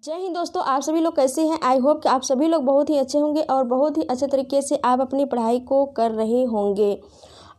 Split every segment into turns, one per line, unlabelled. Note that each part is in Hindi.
जय हिंद दोस्तों, आप सभी लोग कैसे हैं। आई होप कि आप सभी लोग बहुत ही अच्छे होंगे और बहुत ही अच्छे तरीके से आप अपनी पढ़ाई को कर रहे होंगे।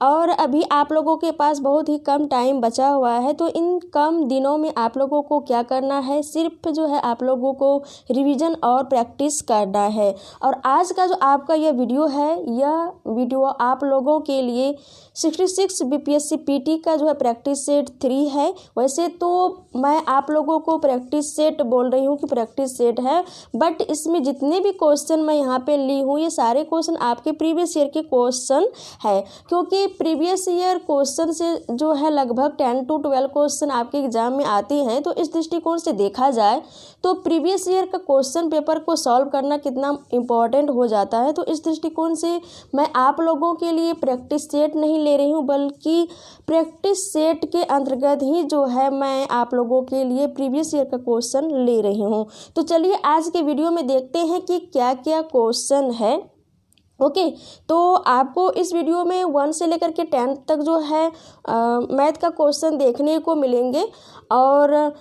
और अभी आप लोगों के पास बहुत ही कम टाइम बचा हुआ है, तो इन कम दिनों में आप लोगों को क्या करना है, सिर्फ जो है आप लोगों को रिवीजन और प्रैक्टिस करना है। और आज का जो आपका यह वीडियो है, यह वीडियो आप लोगों के लिए 66 बीपीएससी पीटी का जो है प्रैक्टिस सेट 3 है। वैसे तो मैं आप लोगों को प्रैक्टिस सेट बोल रही हूँ कि प्रैक्टिस सेट है, बट इसमें जितने भी क्वेश्चन मैं यहाँ पे ली हूँ, ये सारे क्वेश्चन आपके प्रीवियस ईयर के क्वेश्चन है। क्योंकि प्रीवियस ईयर क्वेश्चन से जो है लगभग 10 to 12 क्वेश्चन आपके एग्जाम में आते हैं। तो इस दृष्टिकोण से देखा जाए तो प्रीवियस ईयर का क्वेश्चन पेपर को सॉल्व करना कितना इम्पोर्टेंट हो जाता है। तो इस दृष्टिकोण से मैं आप लोगों के लिए प्रैक्टिस सेट नहीं ले रही हूँ, बल्कि प्रैक्टिस सेट के अंतर्गत ही जो है मैं आप लोगों के लिए प्रीवियस ईयर का क्वेश्चन ले रही हूँ। तो चलिए आज के वीडियो में देखते हैं कि क्या क्या क्वेश्चन है। ओके, तो आपको इस वीडियो में 1 से लेकर के 10 तक जो है मैथ का क्वेश्चन देखने को मिलेंगे। और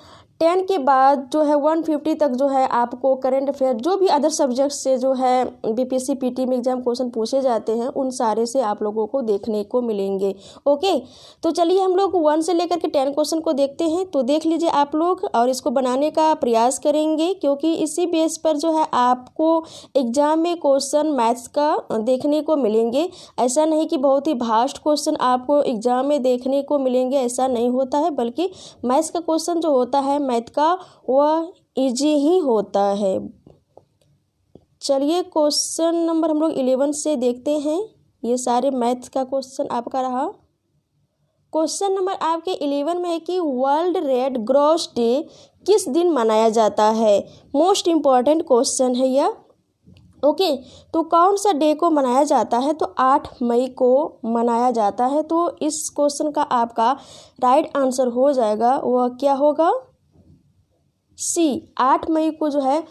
10 के बाद जो है 150 तक जो है आपको करंट अफेयर, जो भी अदर सब्जेक्ट से जो है बीपीएससी पीटी में एग्जाम क्वेश्चन पूछे जाते हैं, उन सारे से आप लोगों को देखने को मिलेंगे। ओके, तो चलिए हम लोग 1 से लेकर के 10 क्वेश्चन को देखते हैं। तो देख लीजिए आप लोग और इसको बनाने का प्रयास करेंगे, क्योंकि इसी बेस पर जो है आपको एग्जाम में क्वेश्चन मैथ्स का देखने को मिलेंगे। ऐसा नहीं कि बहुत ही भास्ट क्वेश्चन आपको एग्जाम में देखने को मिलेंगे, ऐसा नहीं होता है, बल्कि मैथ्स का क्वेश्चन जो होता है मैथ का वह इजी ही होता है। चलिए क्वेश्चन नंबर हम लोग 11 से देखते हैं। ये सारे मैथ्स का क्वेश्चन आपका रहा। क्वेश्चन नंबर आपके 11 में है कि वर्ल्ड रेड क्रॉस डे किस दिन मनाया जाता है। मोस्ट इम्पॉर्टेंट क्वेश्चन है यह। ओके, तो कौन सा डे को मनाया जाता है, तो 8 मई को मनाया जाता है। तो इस क्वेश्चन का आपका राइट आंसर हो जाएगा, वह क्या होगा, सी। 8 मई को जो है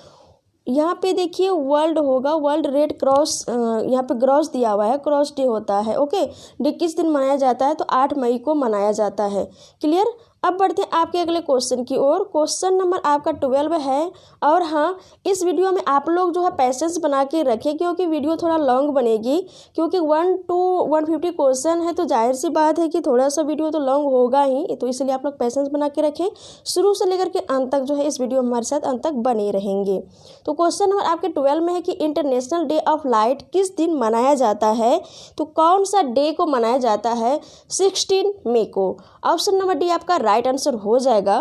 यहाँ पे देखिए वर्ल्ड होगा, वर्ल्ड रेड क्रॉस, यहाँ पे क्रॉस दिया हुआ है, क्रॉस डे होता है। ओके, डे किस दिन मनाया जाता है, तो 8 मई को मनाया जाता है। क्लियर। अब बढ़ते हैं आपके अगले क्वेश्चन की ओर। क्वेश्चन नंबर आपका 12 है। और हाँ, इस वीडियो में आप लोग जो है पैसेंस बना के रखें, क्योंकि वीडियो थोड़ा लॉन्ग बनेगी। क्योंकि 1 to 150 क्वेश्चन है, तो जाहिर सी बात है कि थोड़ा सा वीडियो तो लॉन्ग होगा ही। तो इसलिए आप लोग पैसेंस बना के रखें, शुरू से लेकर के अंत तक जो है इस वीडियो में हमारे साथ अंत तक बने रहेंगे। तो क्वेश्चन नंबर आपके 12 में है कि इंटरनेशनल डे ऑफ लाइट किस दिन मनाया जाता है। तो कौन सा डे को मनाया जाता है, 16 मई को। ऑप्शन नंबर डी आपका राइट आंसर हो जाएगा।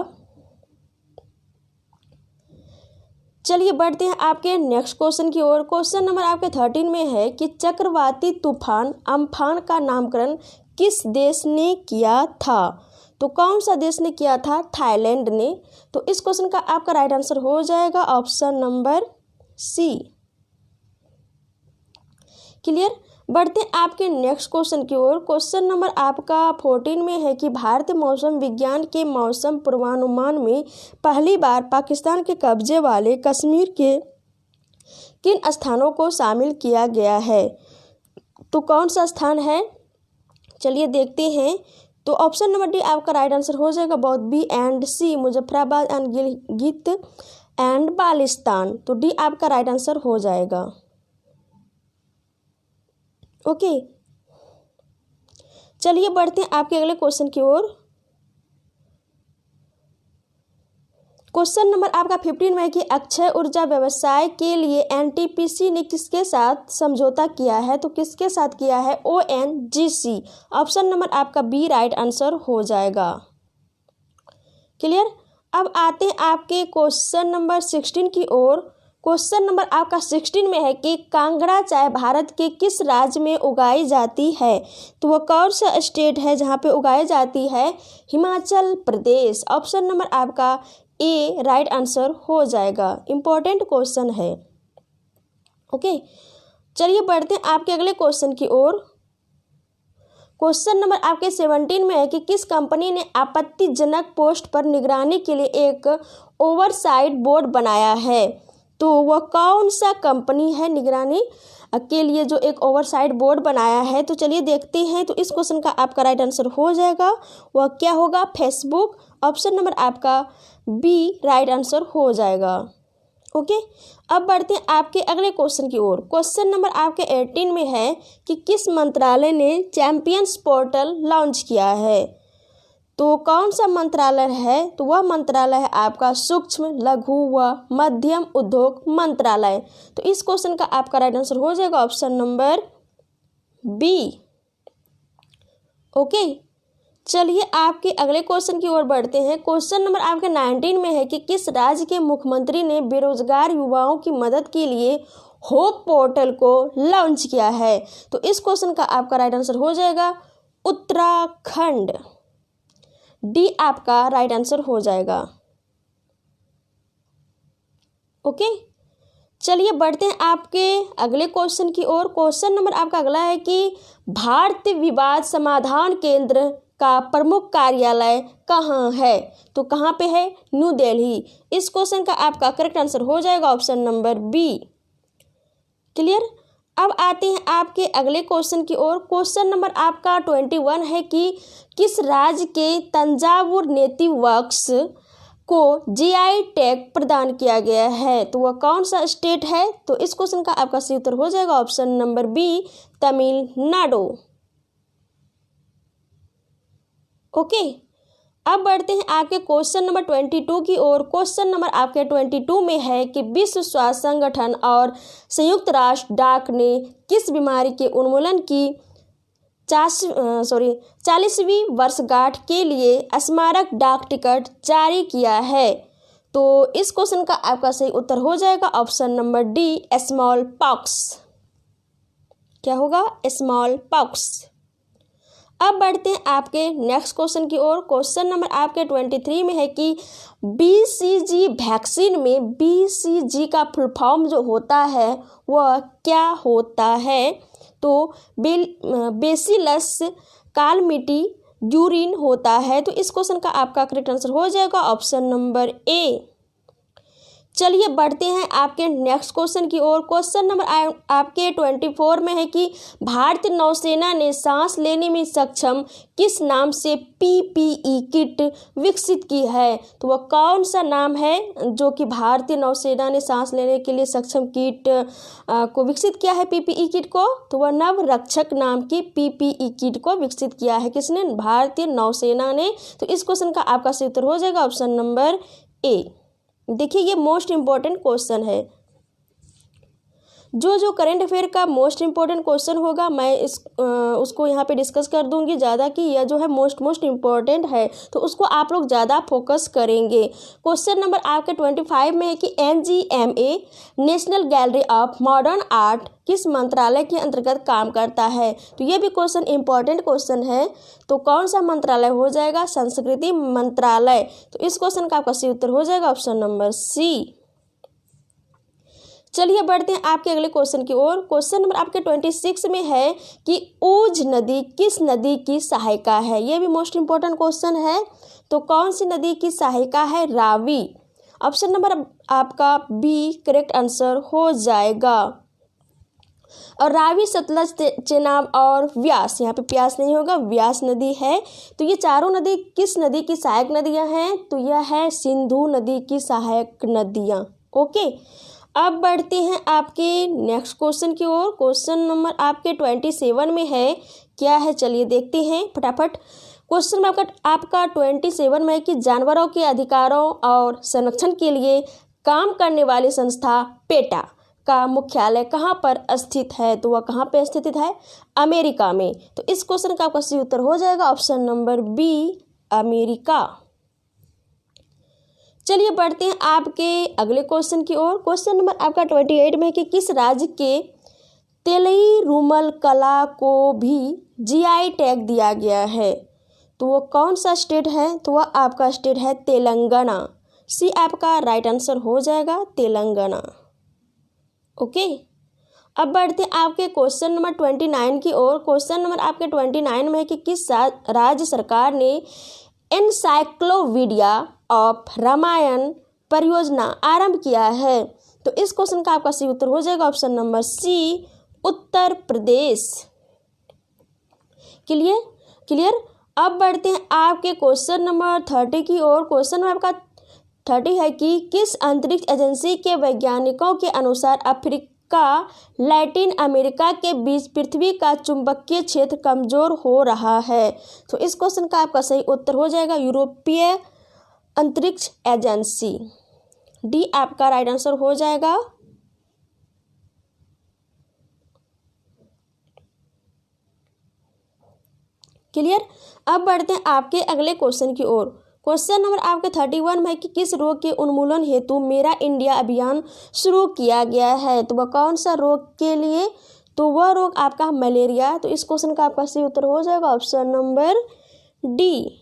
चलिए बढ़ते हैं आपके नेक्स्ट क्वेश्चन की ओर। क्वेश्चन नंबर आपके 13 में है कि चक्रवाती तूफान अम्फान का नामकरण किस देश ने किया था। तो कौन सा देश ने किया था, थाईलैंड ने। तो इस क्वेश्चन का आपका राइट आंसर हो जाएगा ऑप्शन नंबर सी। क्लियर। बढ़ते हैं आपके नेक्स्ट क्वेश्चन की ओर। क्वेश्चन नंबर आपका 14 में है कि भारतीय मौसम विज्ञान के मौसम पूर्वानुमान में पहली बार पाकिस्तान के कब्जे वाले कश्मीर के किन स्थानों को शामिल किया गया है। तो कौन सा स्थान है, चलिए देखते हैं। तो ऑप्शन नंबर डी आपका राइट आंसर हो जाएगा, both B and C, Muzaffarabad and Gilgit and Baltistan. तो डी आपका राइट आंसर हो जाएगा। ओके, चलिए बढ़ते हैं आपके अगले क्वेश्चन की ओर। क्वेश्चन नंबर आपका 15 में है कि अक्षय ऊर्जा व्यवसाय के लिए एनटीपीसी ने किसके साथ समझौता किया है। तो किसके साथ किया है, ओएनजीसी। ऑप्शन नंबर आपका बी राइट आंसर हो जाएगा। क्लियर। अब आते हैं आपके क्वेश्चन नंबर 16 की ओर। क्वेश्चन नंबर आपका 16 में है कि कांगड़ा चाय भारत के किस राज्य में उगाई जाती है। तो वह कौन सा स्टेट है जहाँ पे उगाई जाती है, हिमाचल प्रदेश। ऑप्शन नंबर आपका ए राइट आंसर हो जाएगा। इंपॉर्टेंट क्वेश्चन है। ओके, चलिए बढ़ते हैं आपके अगले क्वेश्चन की ओर। क्वेश्चन नंबर आपके 17 में है कि किस कंपनी ने आपत्तिजनक पोस्ट पर निगरानी के लिए एक ओवरसाइट बोर्ड बनाया है। तो वह कौन सा कंपनी है निगरानी के लिए जो एक ओवरसाइट बोर्ड बनाया है। तो चलिए देखते हैं। तो इस क्वेश्चन का आपका राइट आंसर हो जाएगा, वह क्या होगा, फेसबुक। ऑप्शन नंबर आपका बी राइट आंसर हो जाएगा। ओके। अब बढ़ते हैं आपके अगले क्वेश्चन की ओर। क्वेश्चन नंबर आपके 18 में है कि किस मंत्रालय ने चैंपियंस पोर्टल लॉन्च किया है। तो कौन सा मंत्रालय है, तो वह मंत्रालय है आपका सूक्ष्म लघु व मध्यम उद्योग मंत्रालय। तो इस क्वेश्चन का आपका राइट आंसर हो जाएगा ऑप्शन नंबर बी। ओके, चलिए आपके अगले क्वेश्चन की ओर बढ़ते हैं। क्वेश्चन नंबर आपके 19 में है कि किस राज्य के मुख्यमंत्री ने बेरोजगार युवाओं की मदद के लिए होप पोर्टल को लॉन्च किया है। तो इस क्वेश्चन का आपका राइट आंसर हो जाएगा उत्तराखंड। डी आपका राइट आंसर हो जाएगा। ओके, चलिए बढ़ते हैं आपके अगले क्वेश्चन की ओर। क्वेश्चन नंबर आपका अगला है कि भारतीय विवाद समाधान केंद्र का प्रमुख कार्यालय कहाँ है। तो कहाँ पे है, न्यू दिल्ली। इस क्वेश्चन का आपका करेक्ट आंसर हो जाएगा ऑप्शन नंबर बी। क्लियर। अब आते हैं आपके अगले क्वेश्चन की ओर। क्वेश्चन नंबर आपका 21 है कि किस राज्य के तंजावुर नेटिव वर्क्स को जीआई टैग प्रदान किया गया है। तो वह कौन सा स्टेट है। तो इस क्वेश्चन का आपका सही उत्तर हो जाएगा option number B, Tamil Nadu. Okay, अब बढ़ते हैं आपके क्वेश्चन नंबर 22 की ओर। क्वेश्चन नंबर आपके 22 में है कि विश्व स्वास्थ्य संगठन और संयुक्त राष्ट्र डाक ने किस बीमारी के उन्मूलन की 40वीं वर्षगांठ के लिए स्मारक डाक टिकट जारी किया है। तो इस क्वेश्चन का आपका सही उत्तर हो जाएगा option number D, small pox. क्या होगा, स्मॉल पॉक्स। अब बढ़ते हैं आपके नेक्स्ट क्वेश्चन की ओर। क्वेश्चन नंबर आपके 23 में है कि बीसीजी वैक्सीन में बीसीजी का फुल फॉर्म जो होता है वह क्या होता है। तो बेसिलस कालमिटी ड्यूरिन होता है। तो इस क्वेश्चन का आपका करेक्ट आंसर हो जाएगा ऑप्शन नंबर ए। चलिए बढ़ते हैं आपके नेक्स्ट क्वेश्चन की ओर। क्वेश्चन नंबर आपके 24 में है कि भारतीय नौसेना ने सांस लेने में सक्षम किस नाम से पीपीई किट विकसित की है। तो वह कौन सा नाम है जो कि भारतीय नौसेना ने सांस लेने के लिए सक्षम किट को विकसित किया है, पीपीई किट को। तो वह नवरक्षक नाम की पीपीई किट को विकसित किया है किसने, भारतीय नौसेना ने। तो इस क्वेश्चन का आपका सही उत्तर हो जाएगा ऑप्शन नंबर ए। देखिए ये मोस्ट इम्पॉर्टेंट क्वेश्चन है। जो करंट अफेयर का मोस्ट इम्पॉर्टेंट क्वेश्चन होगा मैं उसको यहाँ पे डिस्कस कर दूंगी ज़्यादा कि यह जो है मोस्ट इम्पॉर्टेंट है, तो उसको आप लोग ज़्यादा फोकस करेंगे। क्वेश्चन नंबर आपके 25 में है कि NGMA national gallery of modern art किस मंत्रालय के अंतर्गत काम करता है। तो ये भी क्वेश्चन इम्पॉर्टेंट क्वेश्चन है। तो कौन सा मंत्रालय हो जाएगा, संस्कृति मंत्रालय। तो इस क्वेश्चन का आपका सही उत्तर हो जाएगा ऑप्शन नंबर सी। चलिए बढ़ते हैं आपके अगले क्वेश्चन की ओर। क्वेश्चन नंबर आपके 26 में है कि ऊझ नदी किस नदी की सहायिका है। यह भी मोस्ट इम्पोर्टेंट क्वेश्चन है। तो कौन सी नदी की सहायिका है, रावी। ऑप्शन नंबर आपका बी करेक्ट आंसर हो जाएगा। और रावी, सतलज, चेनाब और व्यास, यहाँ पे प्यास नहीं होगा, व्यास नदी है। तो ये चारों नदी किस नदी की सहायक नदियाँ हैं। तो यह है सिंधु नदी की सहायक नदियाँ। ओके, अब बढ़ते हैं आपके नेक्स्ट क्वेश्चन की ओर। क्वेश्चन नंबर आपके 27 में है, क्या है चलिए देखते हैं फटाफट। क्वेश्चन में आपका 27 में है कि जानवरों के अधिकारों और संरक्षण के लिए काम करने वाली संस्था पेटा का मुख्यालय कहाँ पर स्थित है। तो वह कहाँ पे स्थित है, अमेरिका में। तो इस क्वेश्चन का आपका सही उत्तर हो जाएगा ऑप्शन नंबर बी, अमेरिका। चलिए बढ़ते हैं आपके अगले क्वेश्चन की ओर। क्वेश्चन नंबर आपका 28 में है कि किस राज्य के तेलई रूमल कला को भी जीआई टैग दिया गया है। तो वो कौन सा स्टेट है। तो वह आपका स्टेट है तेलंगाना। सी आपका राइट आंसर हो जाएगा, तेलंगाना। ओके, अब बढ़ते हैं आपके क्वेश्चन नंबर 29 की ओर। क्वेश्चन नंबर आपके 29 में है कि किस राज्य सरकार ने एनसाइक्लोपीडिया ऑफ रामायण परियोजना आरंभ किया है। तो इस क्वेश्चन का आपका सही उत्तर हो जाएगा ऑप्शन नंबर सी, उत्तर प्रदेश। क्लियर। अब बढ़ते हैं आपके क्वेश्चन नंबर 30 की ओर। क्वेश्चन में आपका 30 है कि किस अंतरिक्ष एजेंसी के वैज्ञानिकों के अनुसार अफ्रीका लैटिन अमेरिका के बीच पृथ्वी का चुंबकीय क्षेत्र कमजोर हो रहा है। तो इस क्वेश्चन का आपका सही उत्तर हो जाएगा यूरोपीय अंतरिक्ष एजेंसी। डी आपका राइट आंसर हो जाएगा। क्लियर। अब बढ़ते हैं आपके अगले क्वेश्चन की ओर। क्वेश्चन नंबर आपके 31 में कि किस रोग के उन्मूलन हेतु मेरा इंडिया अभियान शुरू किया गया है। तो वह कौन सा रोग के लिए, तो वह रोग आपका मलेरिया। तो इस क्वेश्चन का आपका सही उत्तर हो जाएगा ऑप्शन नंबर डी।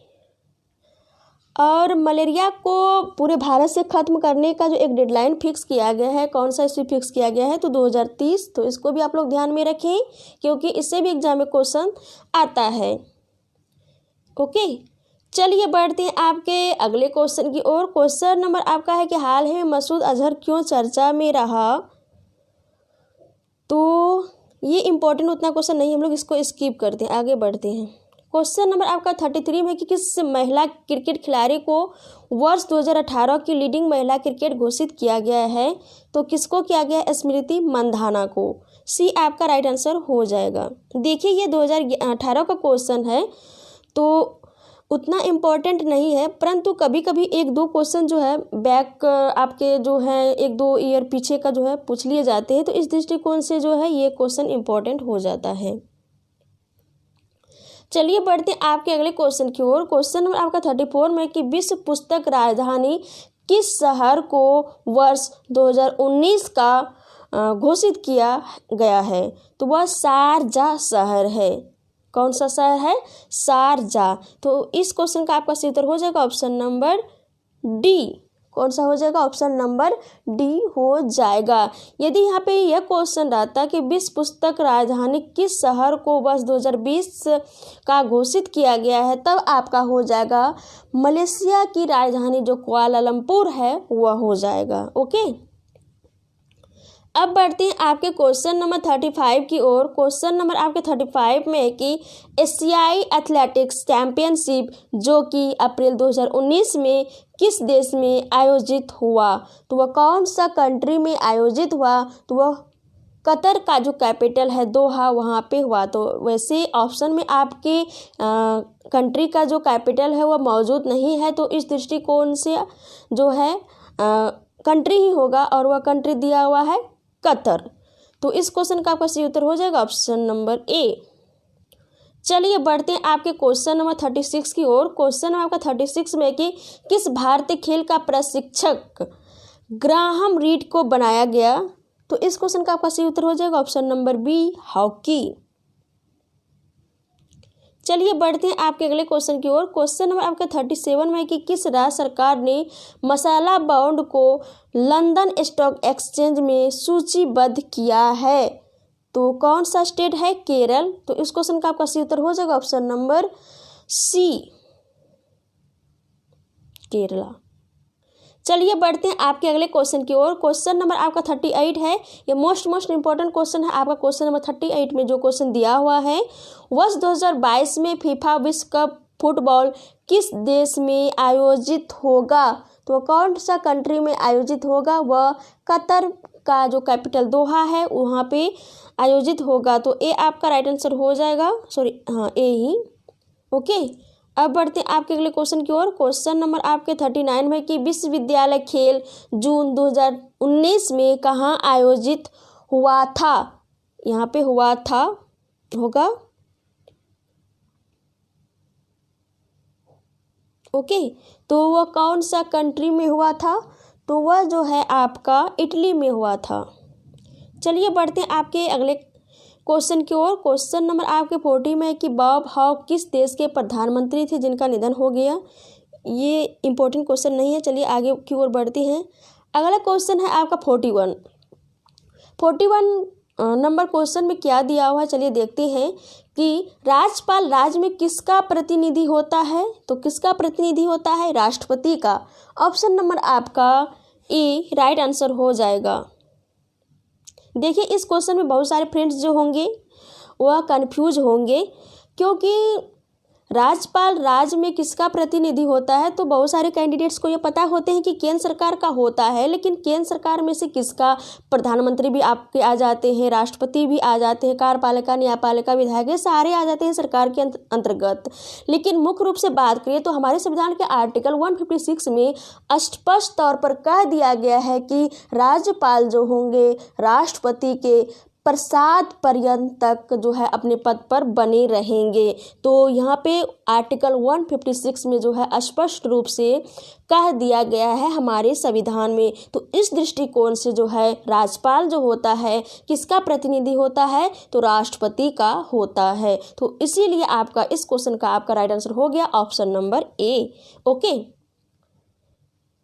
और मलेरिया को पूरे भारत से ख़त्म करने का जो एक डेडलाइन फिक्स किया गया है, कौन सा इसे फिक्स किया गया है, तो 2030। तो इसको भी आप लोग ध्यान में रखें क्योंकि इससे भी एग्जाम में क्वेश्चन आता है। ओके, चलिए बढ़ते हैं आपके अगले क्वेश्चन की ओर। क्वेश्चन नंबर आपका है कि हाल ही में मसूद अजहर क्यों चर्चा में रहा। तो ये इंपॉर्टेंट उतना क्वेश्चन नहीं, हम लोग इसको स्किप करते हैं, आगे बढ़ते हैं। क्वेश्चन नंबर आपका 33 में कि किस महिला क्रिकेट खिलाड़ी को वर्ष 2018 की लीडिंग महिला क्रिकेट घोषित किया गया है। तो किसको किया गया है, स्मृति मंधाना को। सी आपका राइट आंसर हो जाएगा। देखिए ये 2018 का क्वेश्चन है तो उतना इम्पोर्टेंट नहीं है, परंतु कभी कभी एक दो क्वेश्चन जो है बैक आपके जो है 1-2 ईयर पीछे का जो है पूछ लिए जाते हैं। तो इस दृष्टिकोण से जो है ये क्वेश्चन इम्पोर्टेंट हो जाता है। चलिए बढ़ते हैं आपके अगले क्वेश्चन की ओर। क्वेश्चन नंबर आपका 34 में कि विश्व पुस्तक राजधानी किस शहर को वर्ष 2019 का घोषित किया गया है। तो वह शारजाह शहर है। कौन सा शहर है, शारजाह। तो इस क्वेश्चन का आपका सही उत्तर हो जाएगा ऑप्शन नंबर डी। कौन सा हो जाएगा, ऑप्शन नंबर डी हो जाएगा। यदि यहाँ पे यह क्वेश्चन रहता कि विश्व पुस्तक राजधानी किस शहर को वर्ष 2020 का घोषित किया गया है, तब आपका हो जाएगा मलेशिया की राजधानी जो कुआलालंपुर है वह हो जाएगा। ओके, अब बढ़ते हैं आपके क्वेश्चन नंबर 35 की ओर। क्वेश्चन नंबर आपके 35 में है कि एशियाई एथलेटिक्स चैंपियनशिप जो कि अप्रैल 2019 में किस देश में आयोजित हुआ। तो वह कौन सा कंट्री में आयोजित हुआ। तो वह कतर का जो कैपिटल है दोहा वहाँ पे हुआ। तो वैसे ऑप्शन में आपके कंट्री का जो कैपिटल है वह मौजूद नहीं है, तो इस दृष्टिकोण से जो है कंट्री ही होगा और वह कंट्री दिया हुआ है कतर। तो इस क्वेश्चन का आपका सही उत्तर हो जाएगा ऑप्शन नंबर ए। चलिए बढ़ते हैं आपके क्वेश्चन नंबर 36 की ओर। क्वेश्चन नंबर आपका 36 में कि किस भारतीय खेल का प्रशिक्षक ग्राहम रीड को बनाया गया। तो इस क्वेश्चन का आपका सही उत्तर हो जाएगा ऑप्शन नंबर बी, हॉकी। चलिए बढ़ते हैं आपके अगले क्वेश्चन की ओर। क्वेश्चन नंबर आपका 37 में कि किस राज्य सरकार ने मसाला बॉन्ड को लंदन स्टॉक एक्सचेंज में सूचीबद्ध किया है। तो कौन सा स्टेट है, केरल। तो इस क्वेश्चन का आपका सही उत्तर हो जाएगा ऑप्शन नंबर सी, केरला। चलिए बढ़ते हैं आपके अगले क्वेश्चन की ओर। क्वेश्चन नंबर आपका 38 है। ये मोस्ट इंपॉर्टेंट क्वेश्चन है आपका। क्वेश्चन नंबर 38 में जो क्वेश्चन दिया हुआ है, वर्ष 2022 में फीफा विश्व कप फुटबॉल किस देश में आयोजित होगा। तो कौन सा कंट्री में आयोजित होगा। वह कतर का जो कैपिटल दोहा है वहाँ पे आयोजित होगा। तो ए आपका राइट आंसर हो जाएगा, सॉरी हाँ ए ही। ओके, अब बढ़ते हैं आपके अगले क्वेश्चन की ओर। क्वेश्चन नंबर आपके 39 में कि विश्वविद्यालय खेल जून 2019 में कहाँ आयोजित हुआ था। यहाँ पे हुआ था होगा। ओके, तो वह कौन सा कंट्री में हुआ था। तो वह जो है आपका इटली में हुआ था। चलिए बढ़ते हैं आपके अगले क्वेश्चन की ओर। क्वेश्चन नंबर आपके 40 में है कि बॉब हॉक किस देश के प्रधानमंत्री थे जिनका निधन हो गया। ये इंपॉर्टेंट क्वेश्चन नहीं है। चलिए आगे की ओर बढ़ते हैं। अगला क्वेश्चन है आपका 41 नंबर क्वेश्चन में क्या दिया हुआ है, चलिए देखते हैं कि राज्यपाल राज्य में किसका प्रतिनिधि होता है। तो किसका प्रतिनिधि होता है, राष्ट्रपति का। ऑप्शन नंबर आपका ए राइट आंसर हो जाएगा। देखिए इस क्वेश्चन में बहुत सारे फ्रेंड्स जो होंगे वह कंफ्यूज होंगे क्योंकि राज्यपाल राज्य में किसका प्रतिनिधि होता है? तो बहुत सारे कैंडिडेट्स को ये पता होते हैं कि केंद्र सरकार का होता है, लेकिन केंद्र सरकार में से किसका? प्रधानमंत्री भी आपके आ जाते हैं, राष्ट्रपति भी आ जाते हैं, कार्यपालिका, न्यायपालिका, विधायक, ये सारे आ जाते हैं सरकार के अंतर्गत। लेकिन मुख्य रूप से बात करें तो हमारे संविधान के आर्टिकल 156 में स्पष्ट तौर पर कह दिया गया है कि राज्यपाल जो होंगे राष्ट्रपति के प्रसाद पर्यंत तक जो है अपने पद पर बने रहेंगे। तो यहाँ पे आर्टिकल 156 में जो है स्पष्ट रूप से कह दिया गया है हमारे संविधान में। तो इस दृष्टिकोण से जो है राज्यपाल जो होता है किसका प्रतिनिधि होता है? तो राष्ट्रपति का होता है। तो इसीलिए आपका इस क्वेश्चन का आपका राइट आंसर हो गया ऑप्शन नंबर ए। ओके,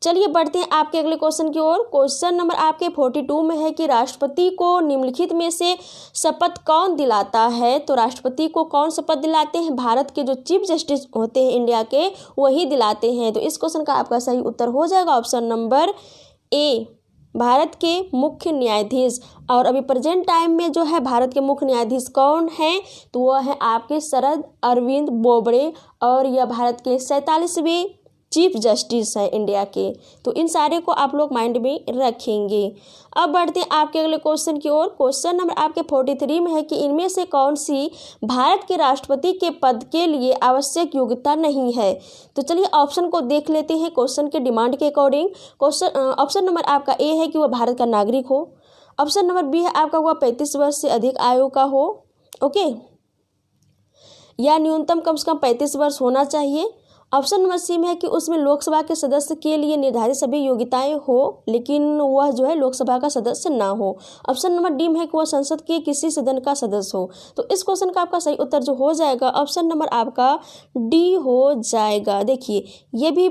चलिए बढ़ते हैं आपके अगले क्वेश्चन की ओर। क्वेश्चन नंबर आपके 42 में है कि राष्ट्रपति को निम्नलिखित में से शपथ कौन दिलाता है? तो राष्ट्रपति को कौन शपथ दिलाते हैं? भारत के जो चीफ जस्टिस होते हैं इंडिया के, वही दिलाते हैं। तो इस क्वेश्चन का आपका सही उत्तर हो जाएगा ऑप्शन नंबर ए, भारत के मुख्य न्यायाधीश। और अभी प्रेजेंट टाइम में जो है भारत के मुख्य न्यायाधीश कौन हैं? तो वह है आपके शरद अरविंद बोबड़े, और यह भारत के 47वें चीफ जस्टिस है इंडिया के। तो इन सारे को आप लोग माइंड में रखेंगे। अब बढ़ते हैं आपके अगले क्वेश्चन की ओर। क्वेश्चन नंबर आपके 43 में है कि इनमें से कौन सी भारत के राष्ट्रपति के पद के लिए आवश्यक योग्यता नहीं है? तो चलिए ऑप्शन को देख लेते हैं क्वेश्चन के डिमांड के अकॉर्डिंग। ऑप्शन नंबर आपका ए है कि वह भारत का नागरिक हो। ऑप्शन नंबर बी है आपका वह 35 वर्ष से अधिक आयु का हो, ओके, या न्यूनतम कम से कम 35 वर्ष होना चाहिए। ऑप्शन नंबर सी में है कि उसमें लोकसभा के सदस्य के लिए निर्धारित सभी योग्यताएं हो, लेकिन वह जो है लोकसभा का सदस्य ना हो। ऑप्शन नंबर डी में है कि वह संसद के किसी सदन का सदस्य हो। तो इस क्वेश्चन का आपका सही उत्तर जो हो जाएगा ऑप्शन नंबर आपका डी हो जाएगा। देखिए ये भी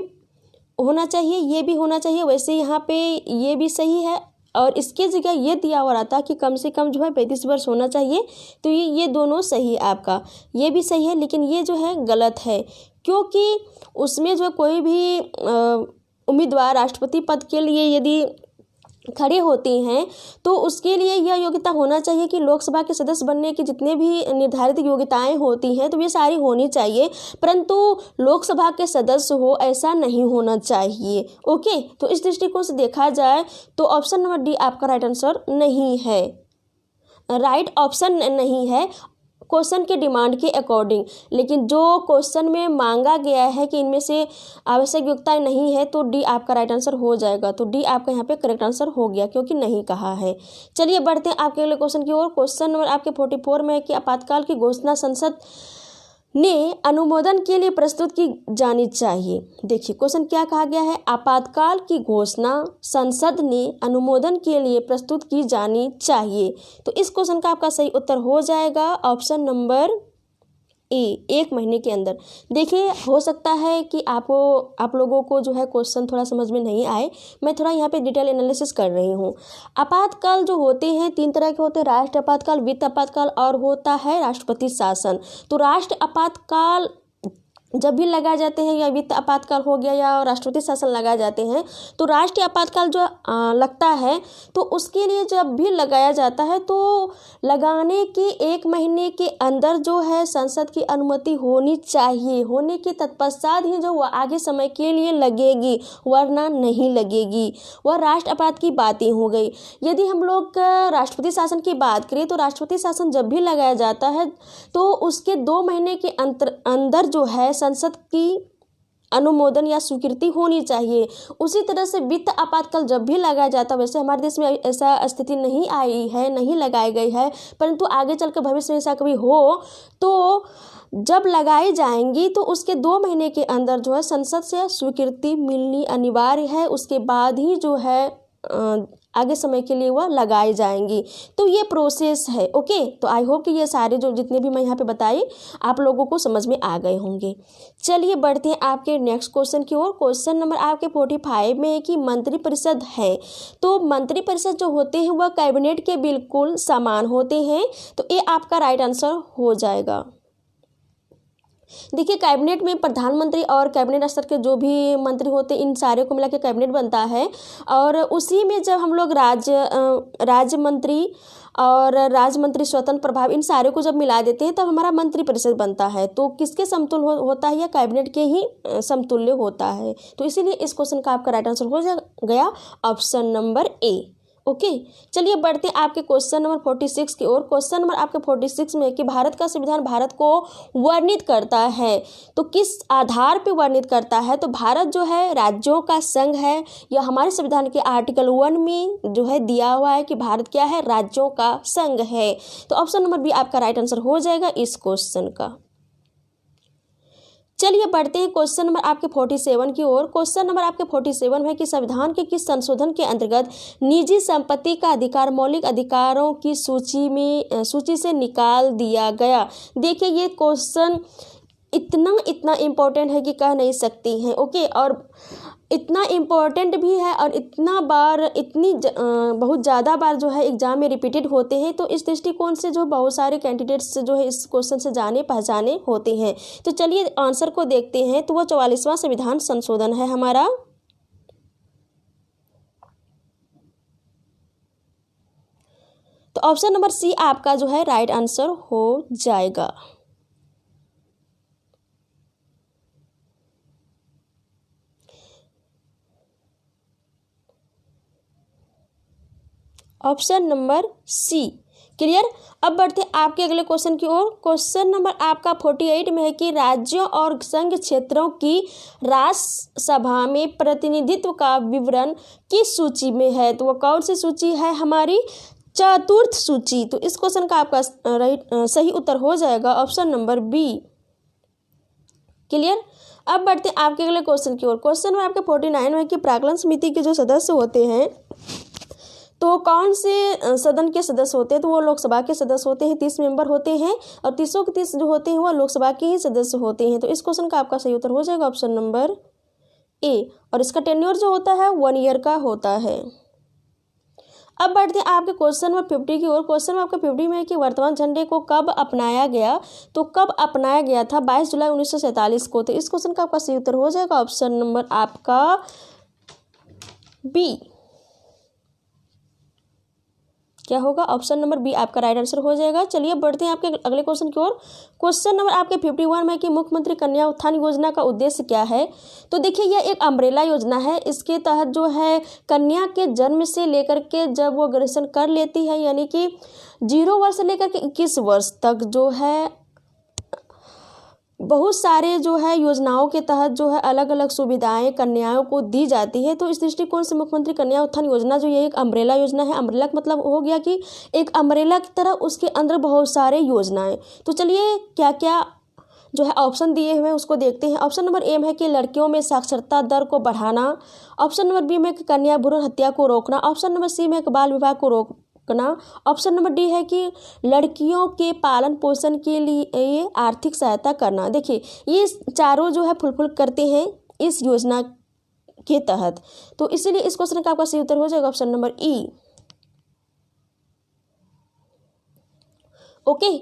होना चाहिए, ये भी होना चाहिए, वैसे यहाँ पे ये भी सही है, और इसके जगह ये दिया हुआ रहता कि कम से कम जो है 35 वर्ष होना चाहिए। तो ये दोनों सही है आपका, ये भी सही है, लेकिन ये जो है गलत है, क्योंकि उसमें जो कोई भी उम्मीदवार राष्ट्रपति पद के लिए यदि खड़े होती हैं तो उसके लिए यह योग्यता होना चाहिए कि लोकसभा के सदस्य बनने की जितने भी निर्धारित योग्यताएं होती हैं तो ये सारी होनी चाहिए, परंतु लोकसभा के सदस्य हो ऐसा नहीं होना चाहिए। ओके, तो इस दृष्टिकोण से देखा जाए तो ऑप्शन नंबर डी आपका राइट आंसर नहीं है, राइट ऑप्शन नहीं है क्वेश्चन के डिमांड के अकॉर्डिंग। लेकिन जो क्वेश्चन में मांगा गया है कि इनमें से आवश्यक योग्यताएं नहीं है तो डी आपका राइट आंसर हो जाएगा। तो डी आपका यहाँ पे करेक्ट आंसर हो गया, क्योंकि नहीं कहा है। चलिए बढ़ते हैं आपके अगले क्वेश्चन की ओर। क्वेश्चन नंबर आपके 44 में है कि आपातकाल की घोषणा संसद ने अनुमोदन के लिए प्रस्तुत की जानी चाहिए। देखिए क्वेश्चन क्या कहा गया है, आपातकाल की घोषणा संसद ने अनुमोदन के लिए प्रस्तुत की जानी चाहिए। तो इस क्वेश्चन का आपका सही उत्तर हो जाएगा ऑप्शन नंबर ए, 1 महीने के अंदर। देखिए हो सकता है कि आप लोगों को जो है क्वेश्चन थोड़ा समझ में नहीं आए, मैं थोड़ा यहाँ पे डिटेल एनालिसिस कर रही हूँ। आपातकाल जो होते हैं 3 तरह के होते हैं, राष्ट्र आपातकाल, वित्त आपातकाल और होता है राष्ट्रपति शासन। तो राष्ट्र आपातकाल जब भी लगाए जाते हैं, या वित्त आपातकाल हो गया या राष्ट्रपति शासन लगाए जाते हैं, तो राष्ट्रीय आपातकाल जो लगता है तो उसके लिए जब भी लगाया जाता है तो लगाने के 1 महीने के अंदर जो है संसद की अनुमति होनी चाहिए, होने के तत्पश्चात ही जो वह आगे समय के लिए लगेगी, वरना नहीं लगेगी। वह राष्ट्र आपात की बातें हो गई। यदि हम लोग राष्ट्रपति शासन की बात करें तो राष्ट्रपति शासन जब भी लगाया जाता है तो उसके 2 महीने के अंदर जो है संसद की अनुमोदन या स्वीकृति होनी चाहिए। उसी तरह से वित्त आपातकाल जब भी लगाया जाता है, वैसे हमारे देश में ऐसा स्थिति नहीं आई है, नहीं लगाई गई है, परंतु आगे चलकर भविष्य में ऐसा कभी हो तो जब लगाई जाएंगी तो उसके 2 महीने के अंदर जो है संसद से स्वीकृति मिलनी अनिवार्य है। उसके बाद ही जो है आगे समय के लिए वह लगाई जाएंगी। तो ये प्रोसेस है। ओके, तो आई होप कि ये सारे जो जितने भी मैं यहाँ पे बताई आप लोगों को समझ में आ गए होंगे। चलिए बढ़ते हैं आपके नेक्स्ट क्वेश्चन की ओर। क्वेश्चन नंबर आपके 45 में है कि मंत्रिपरिषद है, तो मंत्रिपरिषद जो होते हैं वह कैबिनेट के बिल्कुल समान होते हैं। तो ये आपका राइट आंसर हो जाएगा। देखिए कैबिनेट में प्रधानमंत्री और कैबिनेट स्तर के जो भी मंत्री होते हैं इन सारे को मिला के कैबिनेट बनता है। और उसी में जब हम लोग राज्य मंत्री और राज्य मंत्री स्वतंत्र प्रभाव इन सारे को जब मिला देते हैं तब हमारा मंत्रिपरिषद बनता है। तो किसके समतुल्य होता है, या कैबिनेट के ही समतुल्य होता है। तो इसीलिए इस क्वेश्चन का आपका राइट आंसर हो गया ऑप्शन नंबर ए। ओके, चलिए बढ़ते हैं आपके क्वेश्चन नंबर 46 की ओर। क्वेश्चन नंबर आपके 46 में कि भारत का संविधान भारत को वर्णित करता है, तो किस आधार पे वर्णित करता है। तो भारत जो है राज्यों का संघ है। यह हमारे संविधान के आर्टिकल 1 में जो है दिया हुआ है कि भारत क्या है, राज्यों का संघ है। तो ऑप्शन नंबर बी आपका राइट आंसर हो जाएगा इस क्वेश्चन का। चलिए बढ़ते हैं क्वेश्चन नंबर आपके 47 की ओर। क्वेश्चन नंबर आपके 47 में है कि संविधान के किस संशोधन के अंतर्गत निजी संपत्ति का अधिकार मौलिक अधिकारों की सूची से निकाल दिया गया। देखिए ये क्वेश्चन इतना इम्पोर्टेंट है कि कह नहीं सकती हैं। ओके, और इतना इम्पोर्टेंट भी है और बहुत ज़्यादा बार जो है एग्जाम में रिपीटेड होते हैं। तो इस दृष्टिकोण से जो बहुत सारे कैंडिडेट्स जो है इस क्वेश्चन से जाने पहचाने होते हैं। तो चलिए आंसर को देखते हैं। तो वह 44वां संविधान संशोधन है हमारा। तो ऑप्शन नंबर सी आपका जो है राइट आंसर हो जाएगा। Option number C clear. अब बढ़ते आपके अगले क्वेश्चन की ओर। क्वेश्चन नंबर आपका 48 में है कि राज्यों और संघ क्षेत्रों की राज्यसभा में प्रतिनिधित्व का विवरण किस सूची में है। तो वह कौन सी सूची है, हमारी चतुर्थ सूची। तो इस क्वेश्चन का आपका सही उत्तर हो जाएगा ऑप्शन नंबर बी क्लियर। अब बढ़ते आपके अगले क्वेश्चन की ओर। क्वेश्चन नंबर आपके 49 में है कि प्राक्कलन समिति के जो सदस्य होते हैं तो कौन से सदन के सदस्य होते हैं। तो वो लोकसभा के सदस्य होते हैं, 30 मेंबर होते हैं और 30 के 30 जो होते हैं वो लोकसभा के ही सदस्य होते हैं। तो इस क्वेश्चन का आपका सही उत्तर हो जाएगा ऑप्शन नंबर ए। और इसका टेन्योर जो होता है 1 ईयर का होता है। अब बढ़ते हैं आपके क्वेश्चन नंबर 50 की ओर। क्वेश्चन नंबर आपके 50 में है कि वर्तमान झंडे को कब अपनाया गया। तो कब अपनाया गया था, 22 जुलाई 1947 को। तो इस क्वेश्चन का आपका सही उत्तर हो जाएगा ऑप्शन नंबर आपका बी। क्या होगा, ऑप्शन नंबर बी आपका राइट आंसर हो जाएगा। चलिए बढ़ते हैं आपके अगले क्वेश्चन की ओर। क्वेश्चन नंबर आपके 51 में कि मुख्यमंत्री कन्या उत्थान योजना का उद्देश्य क्या है। तो देखिए यह एक अम्ब्रेला योजना है। इसके तहत जो है कन्या के जन्म से लेकर के जब वो ग्रेजुएशन कर लेती है, यानी कि 0 वर्ष से लेकर के 21 वर्ष तक जो है बहुत सारे जो है योजनाओं के तहत जो है अलग अलग सुविधाएं कन्याओं को दी जाती है। तो इस दृष्टिकोण से मुख्यमंत्री कन्या उत्थान योजना जो ये एक अम्ब्रेला योजना है। अम्ब्रेला का मतलब हो गया कि एक अम्ब्रेला की तरह उसके अंदर बहुत सारे योजनाएं। तो चलिए क्या क्या जो है ऑप्शन दिए हुए हैं उसको देखते हैं। ऑप्शन नंबर ए में है कि लड़कियों में साक्षरता दर को बढ़ाना। ऑप्शन नंबर बी में कि कन्या भ्रूण हत्या को रोकना। ऑप्शन नंबर सी में बाल विवाह को रोकना। ऑप्शन नंबर डी है कि लड़कियों के पालन पोषण के लिए आर्थिक सहायता करना। देखिए ये चारों जो है फुलफिल करते हैं इस योजना के तहत। तो इसीलिए इस क्वेश्चन का आपका सही उत्तर हो जाएगा ऑप्शन नंबर ई। ओके,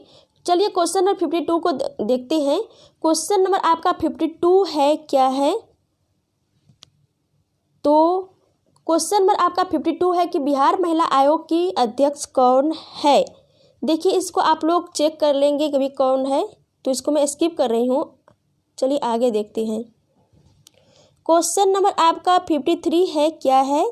चलिए क्वेश्चन नंबर 52 को देखते हैं। क्वेश्चन नंबर आपका 52 है क्या है। तो क्वेश्चन नंबर आपका 52 है कि बिहार महिला आयोग की अध्यक्ष कौन है। देखिए इसको आप लोग चेक कर लेंगे कभी कौन है, तो इसको मैं स्किप कर रही हूँ। चलिए आगे देखते हैं। क्वेश्चन नंबर आपका 53 है क्या है।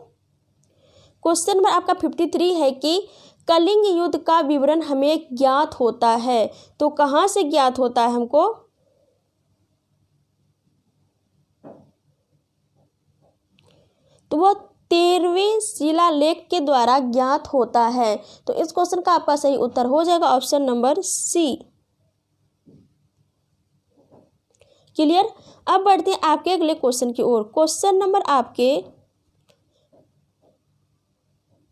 क्वेश्चन नंबर आपका 53 है कि कलिंग युद्ध का विवरण हमें ज्ञात होता है। तो कहाँ से ज्ञात होता है हमको। तो वो 13वें शिलालेख के द्वारा ज्ञात होता है। तो इस क्वेश्चन का आपका सही उत्तर हो जाएगा ऑप्शन नंबर सी क्लियर। अब बढ़ते हैं आपके अगले क्वेश्चन की ओर। क्वेश्चन नंबर आपके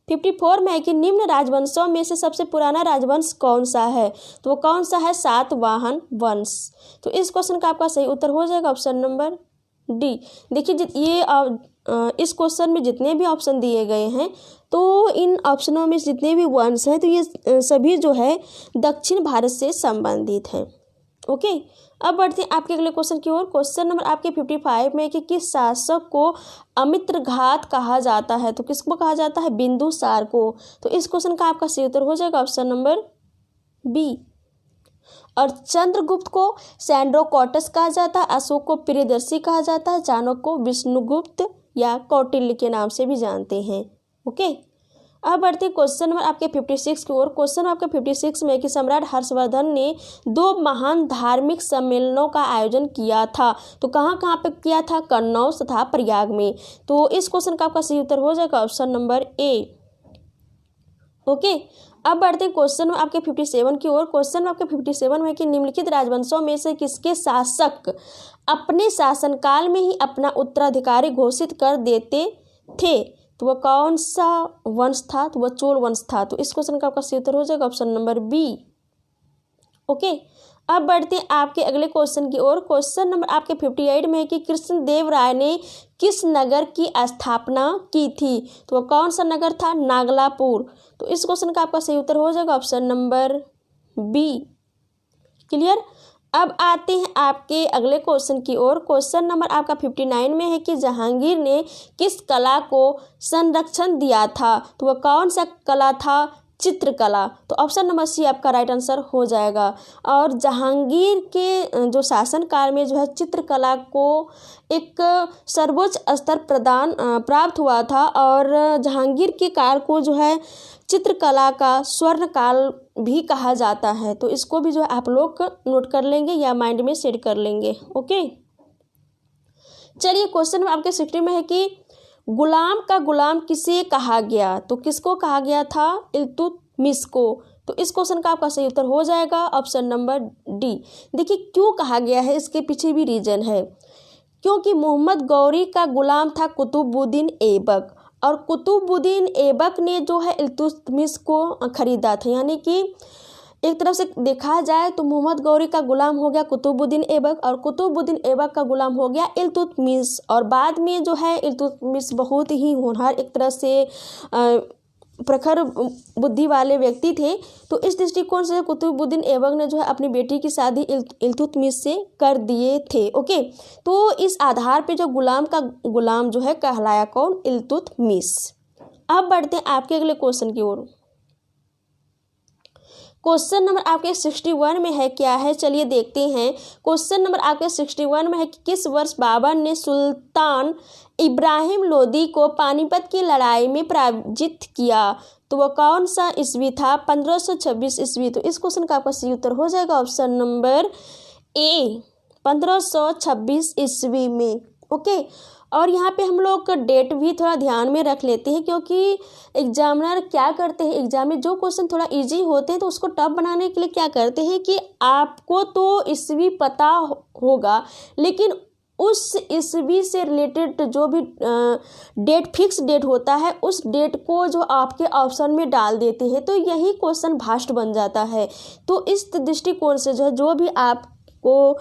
54 में है कि निम्न राजवंशों में से सबसे पुराना राजवंश कौन सा है। तो वो कौन सा है, सातवाहन वंश। तो इस क्वेश्चन का आपका सही उत्तर हो जाएगा ऑप्शन नंबर डी। देखिए ये इस क्वेश्चन में जितने भी ऑप्शन दिए गए हैं तो इन ऑप्शनों में जितने भी वंश हैं तो ये सभी जो है दक्षिण भारत से संबंधित हैं। ओके। अब बढ़ते हैं आपके अगले क्वेश्चन की ओर। क्वेश्चन नंबर आपके 55 में कि किस शासक को अमित्रघात कहा जाता है? तो किसको कहा जाता है? बिंदुसार को। तो इस क्वेश्चन का आपका सही उत्तर हो जाएगा ऑप्शन नंबर बी। और चंद्रगुप्त को सैंड्रोकॉटस कहा जाता है, अशोक को प्रियदर्शी कहा जाता है, चाणक्य को विष्णुगुप्त या कौटिल्य के नाम से भी जानते हैं। ओके। अब बढ़ते क्वेश्चन नंबर आपके 56 की ओर। क्वेश्चन आपके 56 में कि सम्राट हर्षवर्धन ने 2 महान धार्मिक सम्मेलनों का आयोजन किया था। तो कहाँ कहाँ पे किया था? कन्नौज तथा प्रयाग में। तो इस क्वेश्चन का आपका सही उत्तर हो जाएगा ऑप्शन नंबर ए। ओके। अब बढ़ते हैं क्वेश्चन आपके 57 की ओर। क्वेश्चन आपके 57 में कि निम्नलिखित राजवंशों में से किसके शासक अपने शासनकाल में ही अपना उत्तराधिकारी घोषित कर देते थे? तो वह कौन सा वंश था? तो वह चोल वंश था। तो इस क्वेश्चन का आपका सही उत्तर हो जाएगा ऑप्शन नंबर बी। ओके। अब बढ़ते हैं आपके अगले क्वेश्चन की ओर। क्वेश्चन नंबर आपके 58 में है कि कृष्णदेव राय ने किस नगर की स्थापना की थी? तो वह कौन सा नगर था? नागलापुर। तो इस क्वेश्चन का आपका सही उत्तर हो जाएगा ऑप्शन नंबर बी। क्लियर। अब आते हैं आपके अगले क्वेश्चन की ओर। क्वेश्चन नंबर आपका 59 में है कि जहांगीर ने किस कला को संरक्षण दिया था? तो वह कौन सा कला था? चित्रकला। तो ऑप्शन नंबर सी आपका राइट आंसर हो जाएगा। और जहांगीर के जो शासनकाल में जो है चित्रकला को एक सर्वोच्च स्तर प्राप्त हुआ था, और जहांगीर के काल को जो है चित्रकला का स्वर्ण काल भी कहा जाता है। तो इसको भी जो है आप लोग नोट कर लेंगे या माइंड में सेट कर लेंगे। ओके। चलिए क्वेश्चन में आपके 60 में है कि गुलाम का गुलाम किसे कहा गया? तो किसको कहा गया था? इल्तुतमिश को। तो इस क्वेश्चन का आपका सही उत्तर हो जाएगा ऑप्शन नंबर डी। देखिए क्यों कहा गया है, इसके पीछे भी रीजन है। क्योंकि मोहम्मद गौरी का गुलाम था कुतुबुद्दीन ऐबक, और कुतुबुद्दीन ऐबक ने जो है इल्तुतमिश को खरीदा था। यानी कि एक तरफ से देखा जाए तो मोहम्मद गौरी का गुलाम हो गया कुतुबुद्दीन ऐबक, और कुतुबुद्दीन ऐबक का गुलाम हो गया इल्तुतमिश। और बाद में जो है इल्तुतमिश बहुत ही होनहार, एक तरह से प्रखर बुद्धि वाले व्यक्ति थे। तो इस दृष्टिकोण से कुतुबुद्दीन ऐबक ने जो है अपनी बेटी की शादी इल्तुतमिश से कर दिए थे। ओके। तो इस आधार पे जो गुलाम का गुलाम जो है कहलाया कौन? इल्तुतमिश। अब बढ़ते हैं आपके अगले क्वेश्चन की ओर। क्वेश्चन नंबर आपके 61 में है क्या है? चलिए देखते हैं। क्वेश्चन नंबर आपके 61 में है कि किस वर्ष बाबर ने सुल्तान इब्राहिम लोदी को पानीपत की लड़ाई में पराजित किया? तो वह कौन सा ईस्वी था? 1526 ईस्वी। तो इस क्वेश्चन का आपका सही उत्तर हो जाएगा ऑप्शन नंबर ए, 1526 ईस्वी में। ओके। और यहाँ पे हम लोग डेट भी थोड़ा ध्यान में रख लेते हैं, क्योंकि एग्जामिनर क्या करते हैं, एग्जाम में जो क्वेश्चन थोड़ा इजी होते हैं तो उसको टफ बनाने के लिए क्या करते हैं कि आपको तो ईस्वी पता होगा, लेकिन उस ईस्वी से रिलेटेड जो भी डेट फिक्स डेट होता है उस डेट को जो आपके ऑप्शन में डाल देते हैं, तो यही क्वेश्चन भास्ट बन जाता है। तो इस दृष्टिकोण से जो भी आपको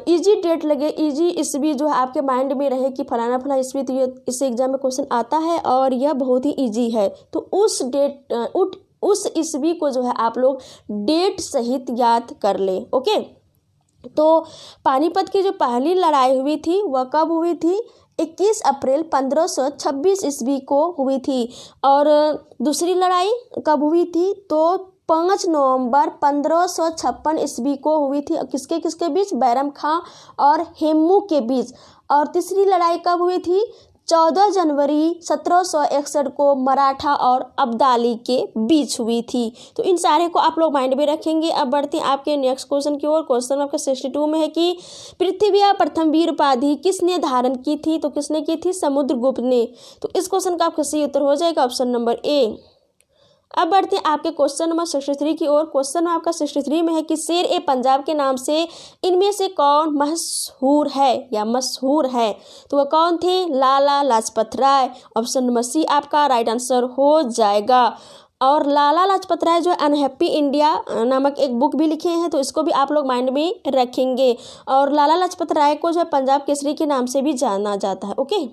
इजी डेट लगे, इजी ईस्वी जो है आपके माइंड में रहे कि फलाना फलाना ईस्वी, तो ये इस एग्जाम में क्वेश्चन आता है और यह बहुत ही इजी है, तो उस डेट उस ईस्वी को जो है आप लोग डेट सहित याद कर ले। ओके। तो पानीपत की जो पहली लड़ाई हुई थी वह कब हुई थी? 21 अप्रैल 1526 ईस्वी को हुई थी। और दूसरी लड़ाई कब हुई थी? तो 5 नवंबर 1556 ईस्वी को हुई थी। किसके किसके बीच? बैरम खां और हेमू के बीच। और तीसरी लड़ाई कब हुई थी? 14 जनवरी 1761 को मराठा और अब्दाली के बीच हुई थी। तो इन सारे को आप लोग माइंड में रखेंगे। अब बढ़ते हैं आपके नेक्स्ट क्वेश्चन की ओर। क्वेश्चन आपका 62 में है कि पृथ्वी प्रथम वीर उपाधि किसने धारण की थी? तो किसने की थी? समुद्रगुप्त ने। तो इस क्वेश्चन का आपका सही उत्तर हो जाएगा ऑप्शन नंबर ए। अब बढ़ते हैं आपके क्वेश्चन नंबर 63 की ओर। क्वेश्चन आपका 63 में है कि शेर ए पंजाब के नाम से इनमें से कौन मशहूर है या मशहूर है? तो वह कौन थे? लाला लाजपत राय। ऑप्शन नंबर सी आपका राइट आंसर हो जाएगा। और लाला लाजपत राय जो अनहैप्पी इंडिया नामक एक बुक भी लिखे हैं, तो इसको भी आप लोग माइंड में रखेंगे। और लाला लाजपत राय को जो पंजाब केसरी के नाम से भी जाना जाता है। ओके।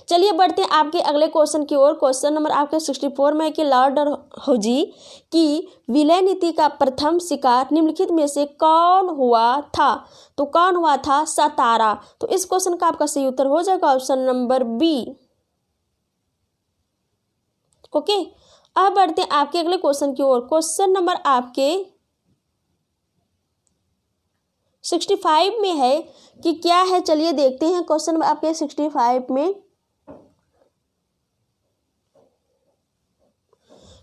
चलिए बढ़ते हैं आपके अगले क्वेश्चन की ओर। क्वेश्चन नंबर आपके 64 में है कि लॉर्ड डलहौजी की विलय नीति का प्रथम शिकार निम्नलिखित में से कौन हुआ था? तो कौन हुआ था? सतारा। तो इस क्वेश्चन का आपका सही उत्तर हो जाएगा ऑप्शन नंबर बी। ओके, अब बढ़ते हैं आपके अगले क्वेश्चन की ओर। क्वेश्चन नंबर आपके 65 में है कि क्या है, चलिए देखते हैं। क्वेश्चन नंबर आपके 65 में,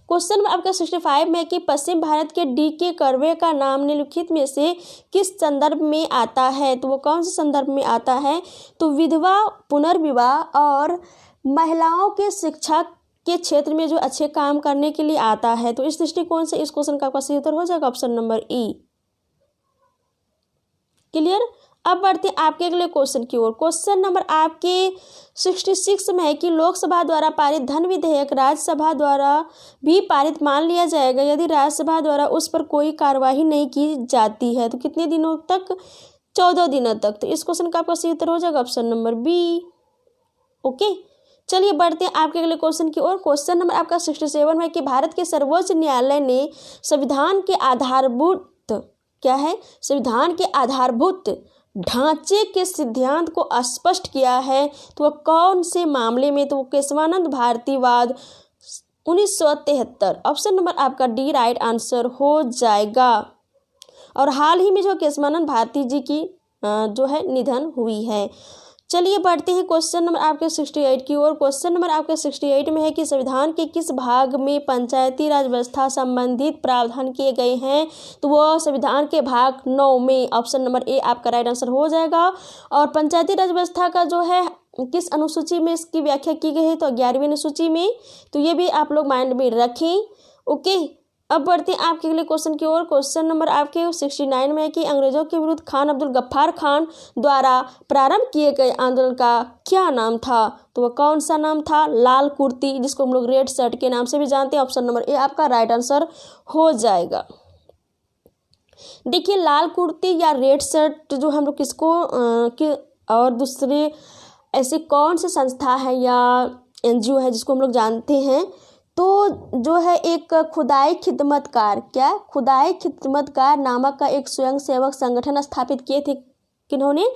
क्वेश्चन में आपका 65 में कि पश्चिम भारत के डी.के. कर्वे का नाम निम्नलिखित में से किस संदर्भ में आता है? तो वो कौन से संदर्भ में आता है? तो विधवा पुनर्विवाह और महिलाओं के शिक्षा के क्षेत्र में जो अच्छे काम करने के लिए आता है। तो इस दृष्टिकोण से इस क्वेश्चन का आपका सही उत्तर हो जाएगा ऑप्शन नंबर ई। क्लियर। अब बढ़ते हैं आपके अगले क्वेश्चन की ओर। क्वेश्चन नंबर आपके 66 में है कि लोकसभा द्वारा पारित धन विधेयक राज्यसभा द्वारा भी पारित मान लिया जाएगा यदि राज्यसभा द्वारा उस पर कोई कार्यवाही नहीं की जाती है। तो कितने दिनों तक? 14 दिनों तक। तो इस क्वेश्चन का आपका सही उत्तर हो जाएगा ऑप्शन नंबर बी। ओके, चलिए बढ़ते हैं आपके अगले क्वेश्चन की ओर। क्वेश्चन नंबर आपका 67 में है कि भारत के सर्वोच्च न्यायालय ने संविधान के आधारभूत, क्या है, संविधान के आधारभूत ढांचे के सिद्धांत को स्पष्ट किया है। तो वह कौन से मामले में? तो केशवानंद भारतीवाद 1973। ऑप्शन नंबर आपका डी राइट आंसर हो जाएगा। और हाल ही में जो केशवानंद भारती जी की जो है निधन हुई है। चलिए बढ़ते हैं क्वेश्चन नंबर आपके 68 की ओर। क्वेश्चन नंबर आपके 68 में है कि संविधान के किस भाग में पंचायती राज व्यवस्था संबंधित प्रावधान किए गए हैं? तो वह संविधान के भाग 9 में। ऑप्शन नंबर ए आपका राइट आंसर हो जाएगा। और पंचायती राज व्यवस्था का जो है किस अनुसूची में इसकी व्याख्या की गई है? तो 11वीं अनुसूची में। तो ये भी आप लोग माइंड में रखें। ओके, अब बढ़ते हैं आपके अगले क्वेश्चन की ओर। क्वेश्चन नंबर आपके 69 में है कि अंग्रेजों के विरुद्ध खान अब्दुल गफ्फार खान द्वारा प्रारंभ किए गए आंदोलन का क्या नाम था? तो वह कौन सा नाम था? लाल कुर्ती, जिसको हम लोग रेड शर्ट के नाम से भी जानते हैं। ऑप्शन नंबर ए आपका राइट आंसर हो जाएगा। देखिए, लाल कुर्ती या रेड शर्ट जो हम लोग किसको और दूसरे ऐसे कौन सी संस्था है या एनजीओ है जिसको हम लोग जानते हैं? तो जो है एक खुदाई खिदमतकार, क्या, खुदाई खिदमतकार नामक का एक स्वयंसेवक संगठन स्थापित किए थे। किन्होंने?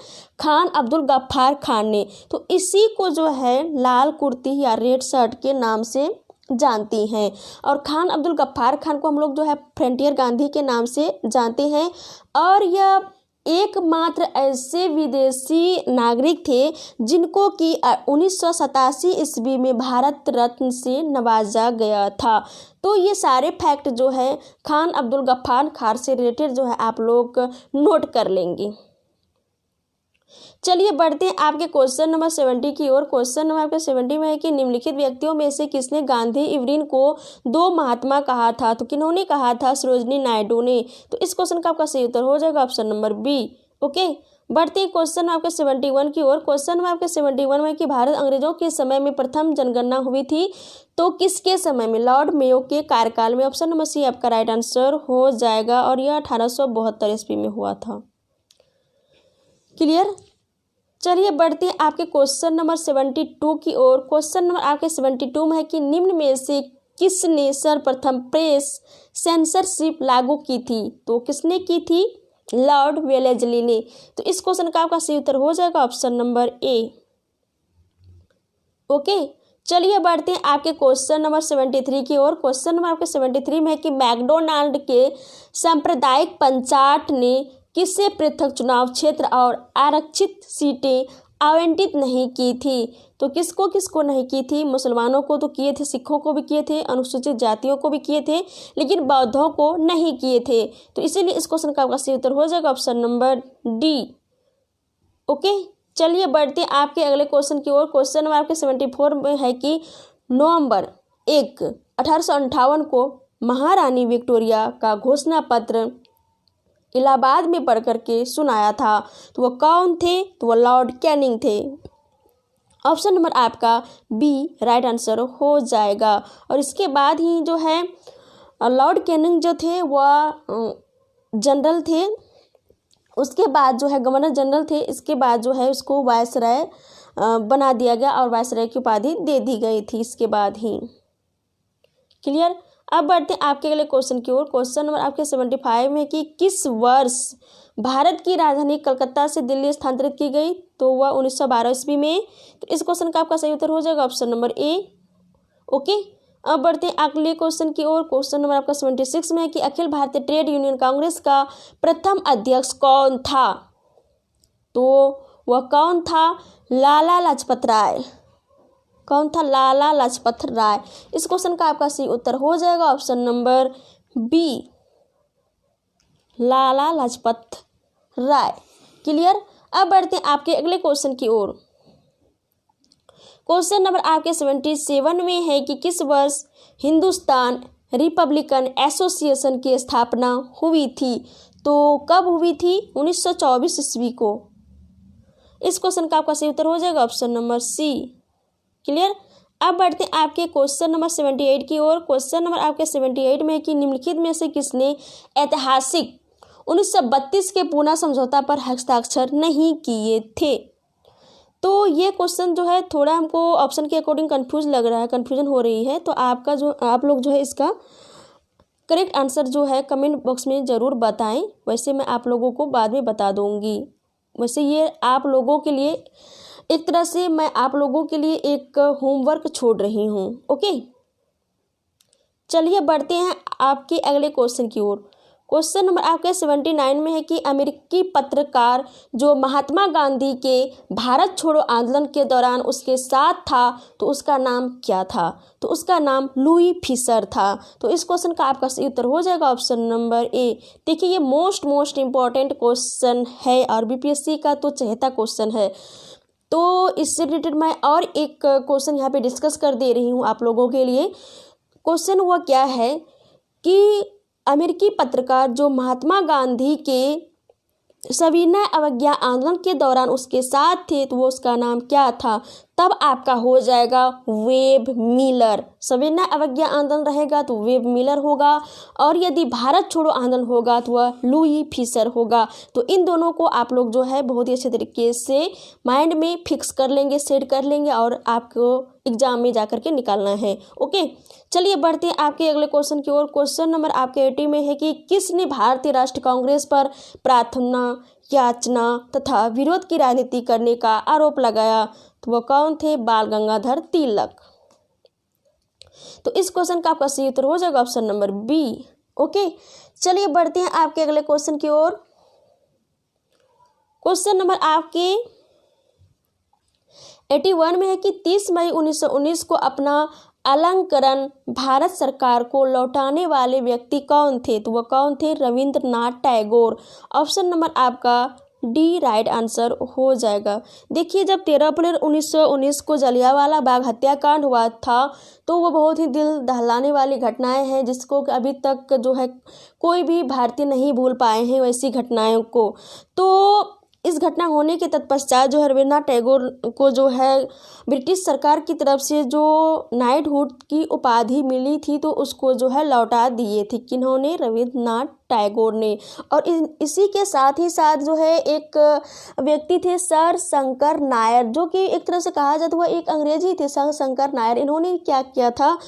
खान अब्दुल गफ्फार खान ने। तो इसी को जो है लाल कुर्ती या रेड शर्ट के नाम से जानती हैं। और खान अब्दुल गफ्फार खान को हम लोग जो है फ्रंटियर गांधी के नाम से जानते हैं। और यह एकमात्र ऐसे विदेशी नागरिक थे जिनको कि 1987 ईस्वी में भारत रत्न से नवाजा गया था। तो ये सारे फैक्ट जो है खान अब्दुल गफ्फार खान से रिलेटेड जो है आप लोग नोट कर लेंगे। चलिए बढ़ते हैं आपके क्वेश्चन नंबर 70 की ओर। क्वेश्चन नंबर आपके 70 में है कि निम्नलिखित व्यक्तियों में से किसने गांधी इवरिन को 2 महात्मा कहा था? तो किन्होंने कहा था? सरोजिनी नायडू ने। तो इस क्वेश्चन का आपका सही उत्तर हो जाएगा ऑप्शन नंबर बी। ओके, बढ़ते हैं क्वेश्चन आपके 71 की ओर। क्वेश्चन में आपके 71 में कि भारत अंग्रेजों के समय में प्रथम जनगणना हुई थी तो किसके समय में? लॉर्ड मेयो के कार्यकाल में। ऑप्शन नंबर सी आपका राइट आंसर हो जाएगा। और यह 1872 ईस्वी में हुआ था। क्लियर। चलिए बढ़ते हैं आपके क्वेश्चन नंबर 72 की ओर। क्वेश्चन नंबर आपके 72 में है कि निम्न में से किसने सर्वप्रथम प्रेस सेंसरशिप लागू की थी? तो किसने की थी? लॉर्ड वेलेस्ली ने। तो इस क्वेश्चन का आपका सही उत्तर हो जाएगा ऑप्शन नंबर ए। ओके, चलिए बढ़ते हैं आपके क्वेश्चन नंबर 73 की ओर। क्वेश्चन नंबर आपके 73 में है कि मैकडोनाल्ड के सांप्रदायिक पंचाट ने किससे पृथक चुनाव क्षेत्र और आरक्षित सीटें आवंटित नहीं की थी? तो किसको किसको नहीं की थी? मुसलमानों को तो किए थे, सिखों को भी किए थे, अनुसूचित जातियों को भी किए थे, लेकिन बौद्धों को नहीं किए थे। तो इसीलिए इस क्वेश्चन का आपका सही उत्तर हो जाएगा ऑप्शन नंबर डी। ओके, चलिए बढ़ते हैं आपके अगले क्वेश्चन की ओर। क्वेश्चन नंबर आपके 74 में है कि नवंबर 1, 1858 को महारानी विक्टोरिया का घोषणा पत्र इलाहाबाद में पढ़ करके सुनाया था। तो वो कौन थे? तो वो लॉर्ड कैनिंग थे। ऑप्शन नंबर आपका बी राइट आंसर हो जाएगा। और इसके बाद ही जो है लॉर्ड कैनिंग जो थे वह जनरल थे, उसके बाद जो है गवर्नर जनरल थे, इसके बाद जो है उसको वायसराय बना दिया गया और वायसराय की उपाधि दे दी गई थी इसके बाद ही। क्लियर। अब बढ़ते हैं आपके अगले क्वेश्चन की ओर। क्वेश्चन नंबर आपके 75 में कि किस वर्ष भारत की राजधानी कलकत्ता से दिल्ली स्थानांतरित की गई? तो वह 1912 ईस्वी में। तो इस क्वेश्चन का आपका सही उत्तर हो जाएगा ऑप्शन नंबर ए। ओके। अब बढ़ते हैं अगले क्वेश्चन की ओर। क्वेश्चन नंबर आपका 76 में है कि अखिल भारतीय ट्रेड यूनियन कांग्रेस का प्रथम अध्यक्ष कौन था? तो वह कौन था? लाला लाजपत राय। कौन था? लाला लाजपत राय। इस क्वेश्चन का आपका सही उत्तर हो जाएगा option number B, Lala Lajpat Rai. Clear. अब बढ़ते हैं आपके अगले क्वेश्चन की ओर। क्वेश्चन नंबर आपके 77 में है कि किस वर्ष हिंदुस्तान रिपब्लिकन एसोसिएशन की स्थापना हुई थी? तो कब हुई थी? 1924 ईस्वी को। इस क्वेश्चन का आपका सही उत्तर हो जाएगा ऑप्शन नंबर सी। क्लियर। अब बढ़ते हैं आपके क्वेश्चन नंबर 78 की ओर। क्वेश्चन नंबर आपके 78 में है कि निम्नलिखित में से किसने ऐतिहासिक 1932 के पूना समझौता पर हस्ताक्षर नहीं किए थे? तो ये क्वेश्चन जो है थोड़ा हमको ऑप्शन के अकॉर्डिंग कन्फ्यूजन हो रही है। तो आप लोग जो है इसका करेक्ट आंसर जो है कमेंट बॉक्स में ज़रूर बताएं। वैसे मैं आप लोगों को बाद में बता दूंगी। वैसे ये आप लोगों के लिए एक तरह से मैं आप लोगों के लिए एक होमवर्क छोड़ रही हूँ। ओके। चलिए बढ़ते हैं आपके अगले क्वेश्चन की ओर। क्वेश्चन नंबर आपके 79 में है कि अमेरिकी पत्रकार जो महात्मा गांधी के भारत छोड़ो आंदोलन के दौरान उसके साथ था, तो उसका नाम क्या था? तो उसका नाम लुई फिशर था। तो इस क्वेश्चन का आपका सही उत्तर हो जाएगा ऑप्शन नंबर ए। देखिए ये मोस्ट इम्पॉर्टेंट क्वेश्चन है और बीपीएससी का तो चहेता क्वेश्चन है। तो इससे रिलेटेड मैं और एक क्वेश्चन यहाँ पे डिस्कस कर दे रही हूँ आप लोगों के लिए। क्वेश्चन हुआ क्या है कि अमेरिकी पत्रकार जो महात्मा गांधी के सविनय अवज्ञा आंदोलन के दौरान उसके साथ थे, तो वो उसका नाम क्या था? तब आपका हो जाएगा वेब मिलर। सविनय अवज्ञा आंदोलन रहेगा तो वेब मिलर होगा, और यदि भारत छोड़ो आंदोलन होगा तो वह लुई फिशर होगा। तो इन दोनों को आप लोग जो है बहुत ही अच्छे तरीके से माइंड में फिक्स कर लेंगे, सेट कर लेंगे, और आपको एग्जाम में जाकर के निकालना है। ओके। चलिए बढ़ते हैं आपके अगले क्वेश्चन की ओर। क्वेश्चन नंबर आपके 80 में है कि किसने भारतीय राष्ट्रीय कांग्रेस पर प्रार्थना, याचना तथा विरोध की राजनीति करने का आरोप लगाया? तो वह कौन थे? बाल गंगाधर तिलक। तो इस क्वेश्चन का आपका सही उत्तर हो जाएगा ऑप्शन नंबर बी। ओके। चलिए बढ़ते हैं आपके अगले क्वेश्चन की ओर। क्वेश्चन नंबर आपके 81 में है कि 30 मई 1919 को अपना अलंकरण भारत सरकार को लौटाने वाले व्यक्ति कौन थे? तो वह कौन थे? रविंद्रनाथ टैगोर। ऑप्शन नंबर आपका डी राइट आंसर हो जाएगा। देखिए जब 13 अप्रैल 1919 को जलियांवाला बाग हत्याकांड हुआ था, तो वो बहुत ही दिल दहलाने वाली घटनाएं हैं जिसको अभी तक जो है कोई भी भारतीय नहीं भूल पाए हैं वैसी घटनाओं को। तो इस घटना होने के तत्पश्चात जो है रविन्द्रनाथ टैगोर को जो है ब्रिटिश सरकार की तरफ से जो नाइटहुड की उपाधि मिली थी, तो उसको जो है लौटा दिए थे। किन्होंने? रविन्द्रनाथ टैगोर ने। और इसी के साथ ही साथ जो है एक व्यक्ति थे सर शंकर नायर, जो कि एक तरह से कहा जाता वह एक अंग्रेजी थे। सर शंकर नायर इन्होंने क्या किया था?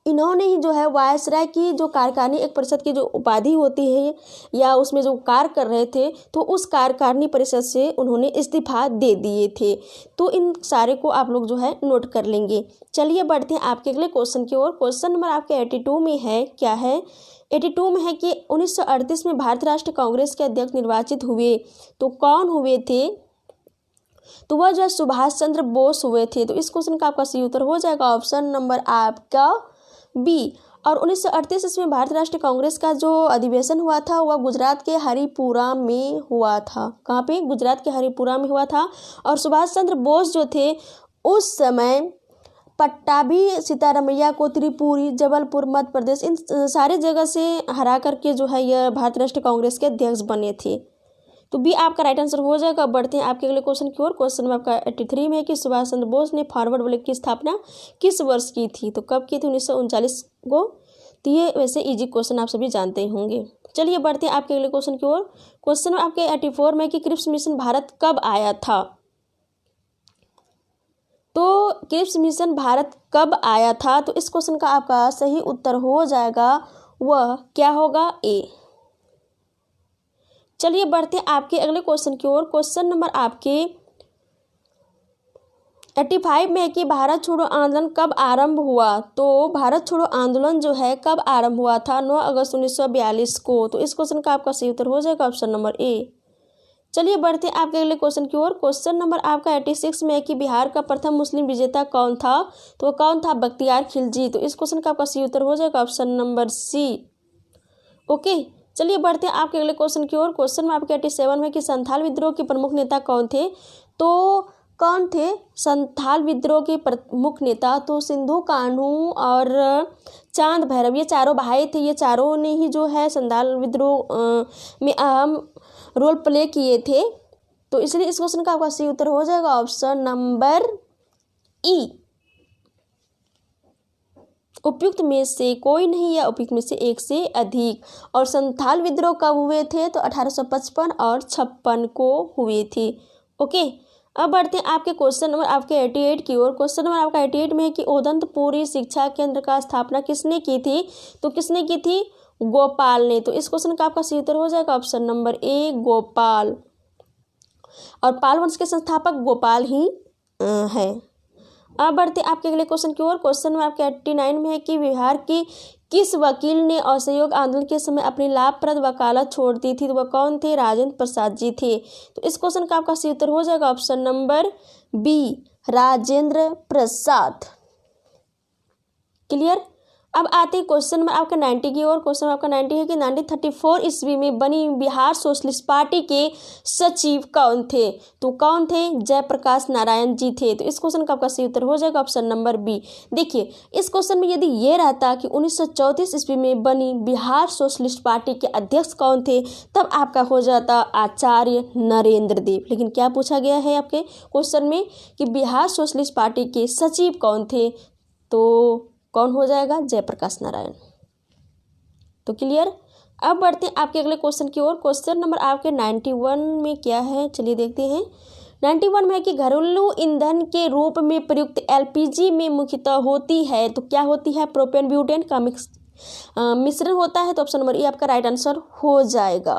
इन्होंने ही जो है वायसराय की जो कार्यकारिणी एक परिषद की जो उपाधि होती है या उसमें जो कार्य कर रहे थे, तो उस कार्यकारिणी परिषद से उन्होंने इस्तीफा दे दिए थे। तो इन सारे को आप लोग जो है नोट कर लेंगे। चलिए बढ़ते हैं आपके अगले क्वेश्चन की ओर। क्वेश्चन नंबर आपके 82 में है, क्या है? 82 में है कि 1938 में भारतीय राष्ट्रीय कांग्रेस के अध्यक्ष निर्वाचित हुए, तो कौन हुए थे? तो वह जो है सुभाष चंद्र बोस हुए थे। तो इस क्वेश्चन का आपका सही उत्तर हो जाएगा ऑप्शन नंबर आपका बी। और 1938 ईस्वी में भारतीय राष्ट्रीय कांग्रेस का जो अधिवेशन हुआ था वह गुजरात के हरिपुरा में हुआ था। कहाँ पे? गुजरात के हरिपुरा में हुआ था। और सुभाष चंद्र बोस जो थे उस समय पट्टाभी सीतारमैया को त्रिपुरी, जबलपुर, मध्य प्रदेश, इन सारे जगह से हरा करके जो है यह भारतीय राष्ट्रीय कांग्रेस के अध्यक्ष बने थे। तो बी आपका राइट आंसर हो जाएगा। बढ़ते हैं आपके अगले क्वेश्चन की ओर। क्वेश्चन में आपका 83 में है कि सुभाष चंद्र बोस ने फॉरवर्ड ब्लॉक की स्थापना किस वर्ष की थी? तो कब की थी? 1939 को। तो ये वैसे इजी क्वेश्चन आप सभी जानते ही होंगे। चलिए बढ़ते हैं आपके अगले क्वेश्चन की ओर। क्वेश्चन में आपके 84 में कि क्रिप्स मिशन भारत कब आया था? क्रिप्स मिशन भारत कब आया था? तो इस क्वेश्चन का आपका सही उत्तर हो जाएगा वह क्या होगा? ए। चलिए बढ़ते हैं आपके अगले क्वेश्चन की ओर। क्वेश्चन नंबर आपके 85 में है कि भारत छोड़ो आंदोलन कब आरंभ हुआ? तो भारत छोड़ो आंदोलन जो है कब आरंभ हुआ था? 9 अगस्त 1942 को। तो इस क्वेश्चन का आपका सही उत्तर हो जाएगा ऑप्शन नंबर ए। चलिए बढ़ते हैं आपके अगले क्वेश्चन की ओर। क्वेश्चन नंबर आपका 86 में है कि बिहार का प्रथम मुस्लिम विजेता कौन था? तो वो कौन था? बख्तियार खिलजी। तो इस क्वेश्चन का आपका सही उत्तर हो जाएगा ऑप्शन नंबर सी। ओके, चलिए बढ़ते हैं आपके अगले क्वेश्चन की ओर। क्वेश्चन में आपके 87 में कि संथाल विद्रोह के प्रमुख नेता कौन थे? तो कौन थे संथाल विद्रोह के प्रमुख नेता? तो सिंधु कान्हू और चांद भैरव, ये चारों भाई थे। ये चारों ने ही जो है संथाल विद्रोह में अहम रोल प्ले किए थे। तो इसलिए इस क्वेश्चन का आपका सही उत्तर हो जाएगा ऑप्शन नंबर ई। उपयुक्त में से कोई नहीं या उपयुक्त में से एक से अधिक। और संथाल विद्रोह कब हुए थे? तो 1855 और 56 को हुए थे। ओके, अब बढ़ते हैं आपके क्वेश्चन नंबर आपके 88 की ओर। क्वेश्चन नंबर आपका 88 में है कि उदंतपुरी शिक्षा केंद्र का स्थापना किसने की थी? तो किसने की थी? गोपाल ने। तो इस क्वेश्चन का आपका सही उत्तर हो जाएगा ऑप्शन नंबर ए, गोपाल। और पाल वंश के संस्थापक गोपाल ही हैं। अब बढ़ते आपके अगले क्वेश्चन की ओर। क्वेश्चन में आपके 89 में है कि बिहार की किस वकील ने असहयोग आंदोलन के समय अपनी लाभप्रद वकालत छोड़ दी थी? तो वह कौन थे? राजेंद्र प्रसाद जी थे। तो इस क्वेश्चन का आपका सही उत्तर हो जाएगा option number B, Rajendra Prasad. Clear. अब आते हैं क्वेश्चन में आपका 90 की ओर। क्वेश्चन में आपका 90 है कि 1934 ईस्वी में बनी बिहार सोशलिस्ट पार्टी के सचिव कौन थे? तो कौन थे? जयप्रकाश नारायण जी थे। तो इस क्वेश्चन का आपका सही उत्तर हो जाएगा ऑप्शन नंबर बी। देखिए, इस क्वेश्चन में यदि ये रहता कि 1934 ईस्वी में बनी बिहार सोशलिस्ट पार्टी के अध्यक्ष कौन थे, तब आपका हो जाता आचार्य नरेंद्र देव। लेकिन क्या पूछा गया है आपके क्वेश्चन में कि बिहार सोशलिस्ट पार्टी के सचिव कौन थे? तो कौन हो जाएगा? जयप्रकाश नारायण। तो क्लियर। अब बढ़ते हैं आपके अगले क्वेश्चन की ओर। क्वेश्चन नंबर आपके 91 में क्या है, चलिए देखते हैं। 91 में है कि घरेलू ईंधन के रूप में प्रयुक्त एलपीजी में मुख्यतः होती है, तो क्या होती है? प्रोपेन ब्यूटेन का मिश्रण होता है। तो ऑप्शन नंबर ए आपका राइट आंसर हो जाएगा।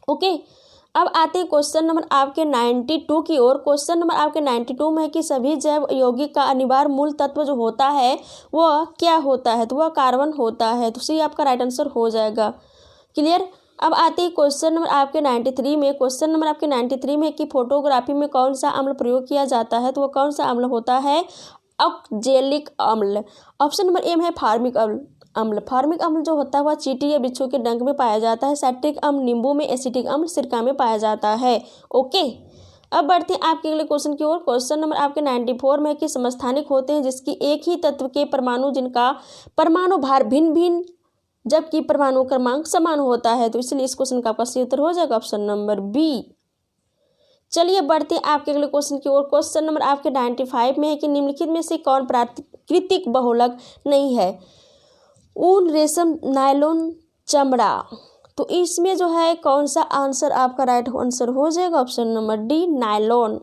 ओके, अब आते हैं क्वेश्चन नंबर आपके 92 की ओर। क्वेश्चन नंबर आपके 92 में है कि सभी जैव यौगिक का अनिवार्य मूल तत्व जो होता है वह क्या होता है? तो वह कार्बन होता है। तो सी आपका राइट आंसर हो जाएगा। क्लियर। अब आते हैं क्वेश्चन नंबर आपके 93 में। क्वेश्चन नंबर आपके 93 में है कि फोटोग्राफी में कौन सा अम्ल प्रयोग किया जाता है? तो वह कौन सा अम्ल होता है? ऑक्जेलिक अम्ल। ऑप्शन नंबर ए में है फार्मिक अम्ल। फार्मिक अम्ल जो होता है वह चींटी या बिच्छू के डंक में पाया जाता है। साइट्रिक अम्ल नींबू में, एसिटिक अम्ल सिरका में पाया जाता है। ओके, अब बढ़ते हैं आपके अगले क्वेश्चन की ओर। क्वेश्चन नंबर आपके 94 में कि समस्थानिक होते हैं जिसकी एक ही तत्व के परमाणु जिनका परमाणु भार भिन्न भिन्न जबकि परमाणु क्रमांक समान होता है। तो इसलिए इस क्वेश्चन का आपका सही उत्तर हो जाएगा ऑप्शन नंबर बी। चलिए बढ़ते हैं आपके अगले क्वेश्चन की ओर। क्वेश्चन नंबर आपके 95 में है कि निम्नलिखित में से कौन प्राकृतिक बहुलक नहीं है? ऊन, रेशम, नायलॉन, चमड़ा। तो इसमें जो है कौन सा आंसर आपका राइट आंसर हो जाएगा? Option number D, nylon.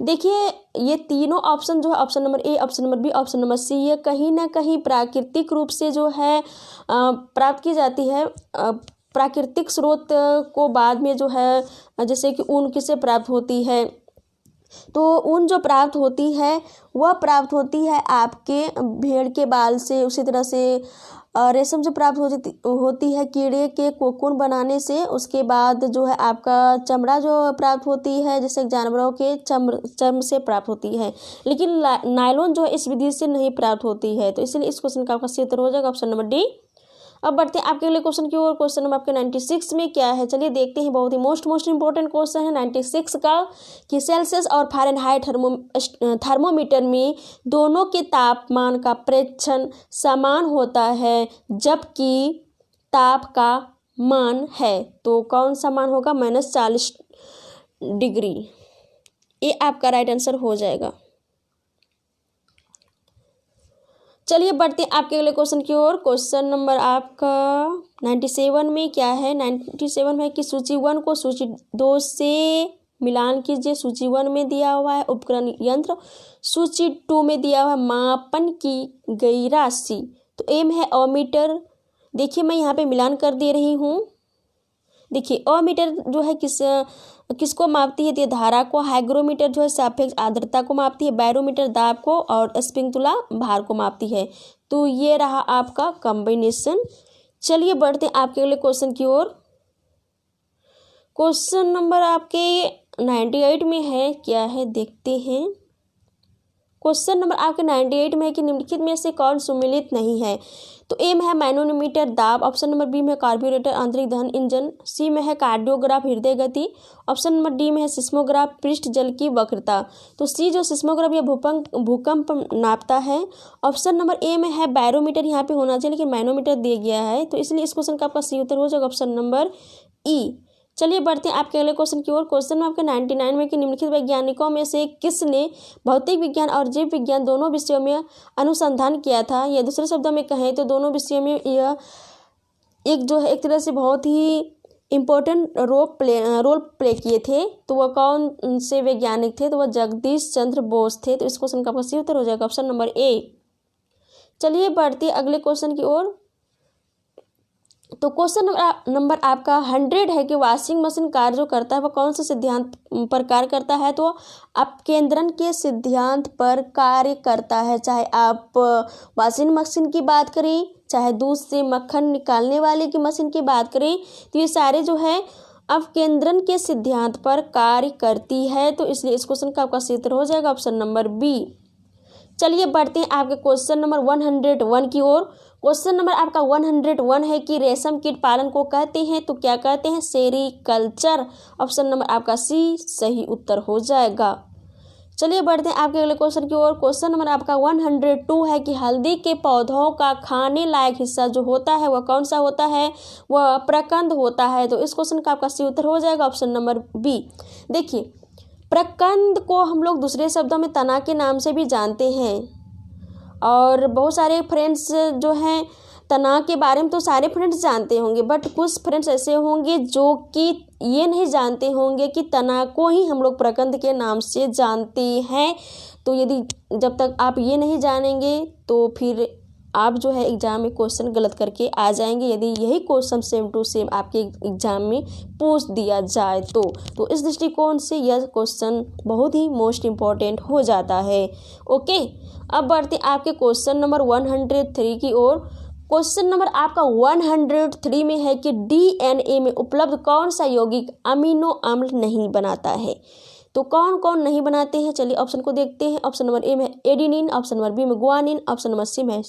देखिए, ये तीनों ऑप्शन जो है option number A, option number B, option number C, ये कहीं ना कहीं प्राकृतिक रूप से जो है प्राप्त की जाती है। प्राकृतिक स्रोत को बाद में जो है जैसे कि ऊन किससे प्राप्त होती है? तो ऊन जो प्राप्त होती है वह प्राप्त होती है आपके भेड़ के बाल से। उसी तरह से रेशम जो प्राप्त होती है कीड़े के कोकून बनाने से। उसके बाद जो है आपका चमड़ा जो प्राप्त होती है जैसे जानवरों के चर्म से प्राप्त होती है। लेकिन नायलॉन जो है इस विधि से नहीं प्राप्त होती है। तो इसलिए इस क्वेश्चन का आपका सही उत्तर हो जाएगा ऑप्शन नंबर डी। अब बढ़ते हैं आपके अगले क्वेश्चन की ओर। क्वेश्चन नंबर आपके 96 में क्या है, चलिए देखते हैं। बहुत ही मोस्ट इंपॉर्टेंट क्वेश्चन है 96 का कि सेल्सियस और फ़ारेनहाइट थर्मोमीटर में दोनों के तापमान का प्रेक्षण समान होता है जबकि ताप का मान है तो कौन सा मान होगा? -40 डिग्री। ये आपका राइट आंसर हो जाएगा। चलिए बढ़ते हैं आपके अगले क्वेश्चन की ओर। क्वेश्चन नंबर आपका 97 में क्या है, 97 में कि सूची 1 को सूची 2 से मिलान कीजिए। सूची 1 में दिया हुआ है उपकरण यंत्र, सूची 2 में दिया हुआ है मापन की गई राशि। तो एम है ओमीटर। देखिए मैं यहाँ पे मिलान कर दे रही हूँ। देखिए ओमीटर जो है किसको मापती है, तो धारा को। हाइग्रोमीटर जो है सापेक्ष आर्द्रता को मापती है। बैरोमीटर दाब को, और स्पिंगतुला भार को मापती है। तो ये रहा आपका कॉम्बिनेशन। चलिए बढ़ते हैं आपके अगले क्वेश्चन की ओर। क्वेश्चन नंबर आपके 98 में है, क्या है देखते हैं। क्वेश्चन नंबर आपके 98 में है कि निम्नलिखित में से कौन सुमेलित नहीं है। तो ए में है मैनोमीटर दाब, ऑप्शन नंबर बी में है कार्ब्यूरेटर आंतरिक दहन इंजन, सी में है कार्डियोग्राफ हृदय गति, ऑप्शन नंबर डी में है सिस्मोग्राफ पृष्ठ जल की वक्रता। तो सी जो सिस्मोग्राफ या भूकंप नापता है। ऑप्शन नंबर ए में है बैरोमीटर, यहाँ पे होना चाहिए लेकिन मैनोमीटर दिया गया है, तो इसलिए इस क्वेश्चन का आपका सी उत्तर हो जाएगा ऑप्शन नंबर ई। चलिए बढ़ते हैं आपके अगले क्वेश्चन की ओर। क्वेश्चन में आपके 99 में कि निम्नलिखित वैज्ञानिकों में से किसने भौतिक विज्ञान और जीव विज्ञान दोनों विषयों में अनुसंधान किया था, या दूसरे शब्दों में कहें तो दोनों विषयों में यह एक जो है एक तरह से बहुत ही इम्पोर्टेंट रोल प्ले किए थे। तो वह कौन से वैज्ञानिक थे, तो वह जगदीश चंद्र बोस थे। तो इस क्वेश्चन का सही उत्तर हो जाएगा ऑप्शन नंबर ए। चलिए बढ़ते अगले क्वेश्चन की ओर। तो क्वेश्चन नंबर आपका 100 है कि वॉशिंग मशीन कार्य जो करता है वह कौन से सिद्धांत पर कार्य करता है, तो अपकेंद्रण के सिद्धांत पर कार्य करता है। चाहे आप वॉशिंग मशीन की बात करें, चाहे दूध से मक्खन निकालने वाले की मशीन की बात करें, तो ये सारे जो है अपकेंद्रण के सिद्धांत पर कार्य करती है। तो इसलिए इस क्वेश्चन का आपका सही उत्तर हो जाएगा ऑप्शन नंबर बी। चलिए बढ़ते हैं आपके क्वेश्चन नंबर 101 की ओर। क्वेश्चन नंबर आपका 101 है कि रेशम कीट पालन को कहते हैं, तो क्या कहते हैं, सेरीकल्चर। ऑप्शन नंबर आपका सी सही उत्तर हो जाएगा। चलिए बढ़ते हैं आपके अगले क्वेश्चन की ओर। क्वेश्चन नंबर आपका 102 है कि हल्दी के पौधों का खाने लायक हिस्सा जो होता है वह कौन सा होता है, वह प्रकंद होता है। तो इस क्वेश्चन का आपका सही उत्तर हो जाएगा ऑप्शन नंबर बी। देखिए प्रकंद को हम लोग दूसरे शब्दों में तना के नाम से भी जानते हैं, और बहुत सारे फ्रेंड्स जो हैं तना के बारे में तो सारे फ्रेंड्स जानते होंगे, बट कुछ फ्रेंड्स ऐसे होंगे जो कि ये नहीं जानते होंगे कि तना को ही हम लोग प्रकंद के नाम से जानते हैं। तो यदि जब तक आप ये नहीं जानेंगे तो फिर आप जो है एग्जाम में क्वेश्चन गलत करके आ जाएंगे, यदि यही क्वेश्चन सेम टू सेम आपके एग्जाम में पूछ दिया जाए तो इस दृष्टिकोण से यह क्वेश्चन बहुत ही मोस्ट इम्पॉर्टेंट हो जाता है। ओके, अब बढ़ते आपके क्वेश्चन नंबर 103 की ओर। क्वेश्चन नंबर आपका 103 में है कि डीएनए में उपलब्ध कौन सा यौगिक अमीनो अम्ल नहीं बनाता है। तो कौन कौन नहीं बनाते हैं, चलिए ऑप्शन को देखते हैं। ऑप्शन नंबर ए में एडिनिन, ऑप्शन नंबर बी में गुआनिन, ऑप्शन नंबर सी में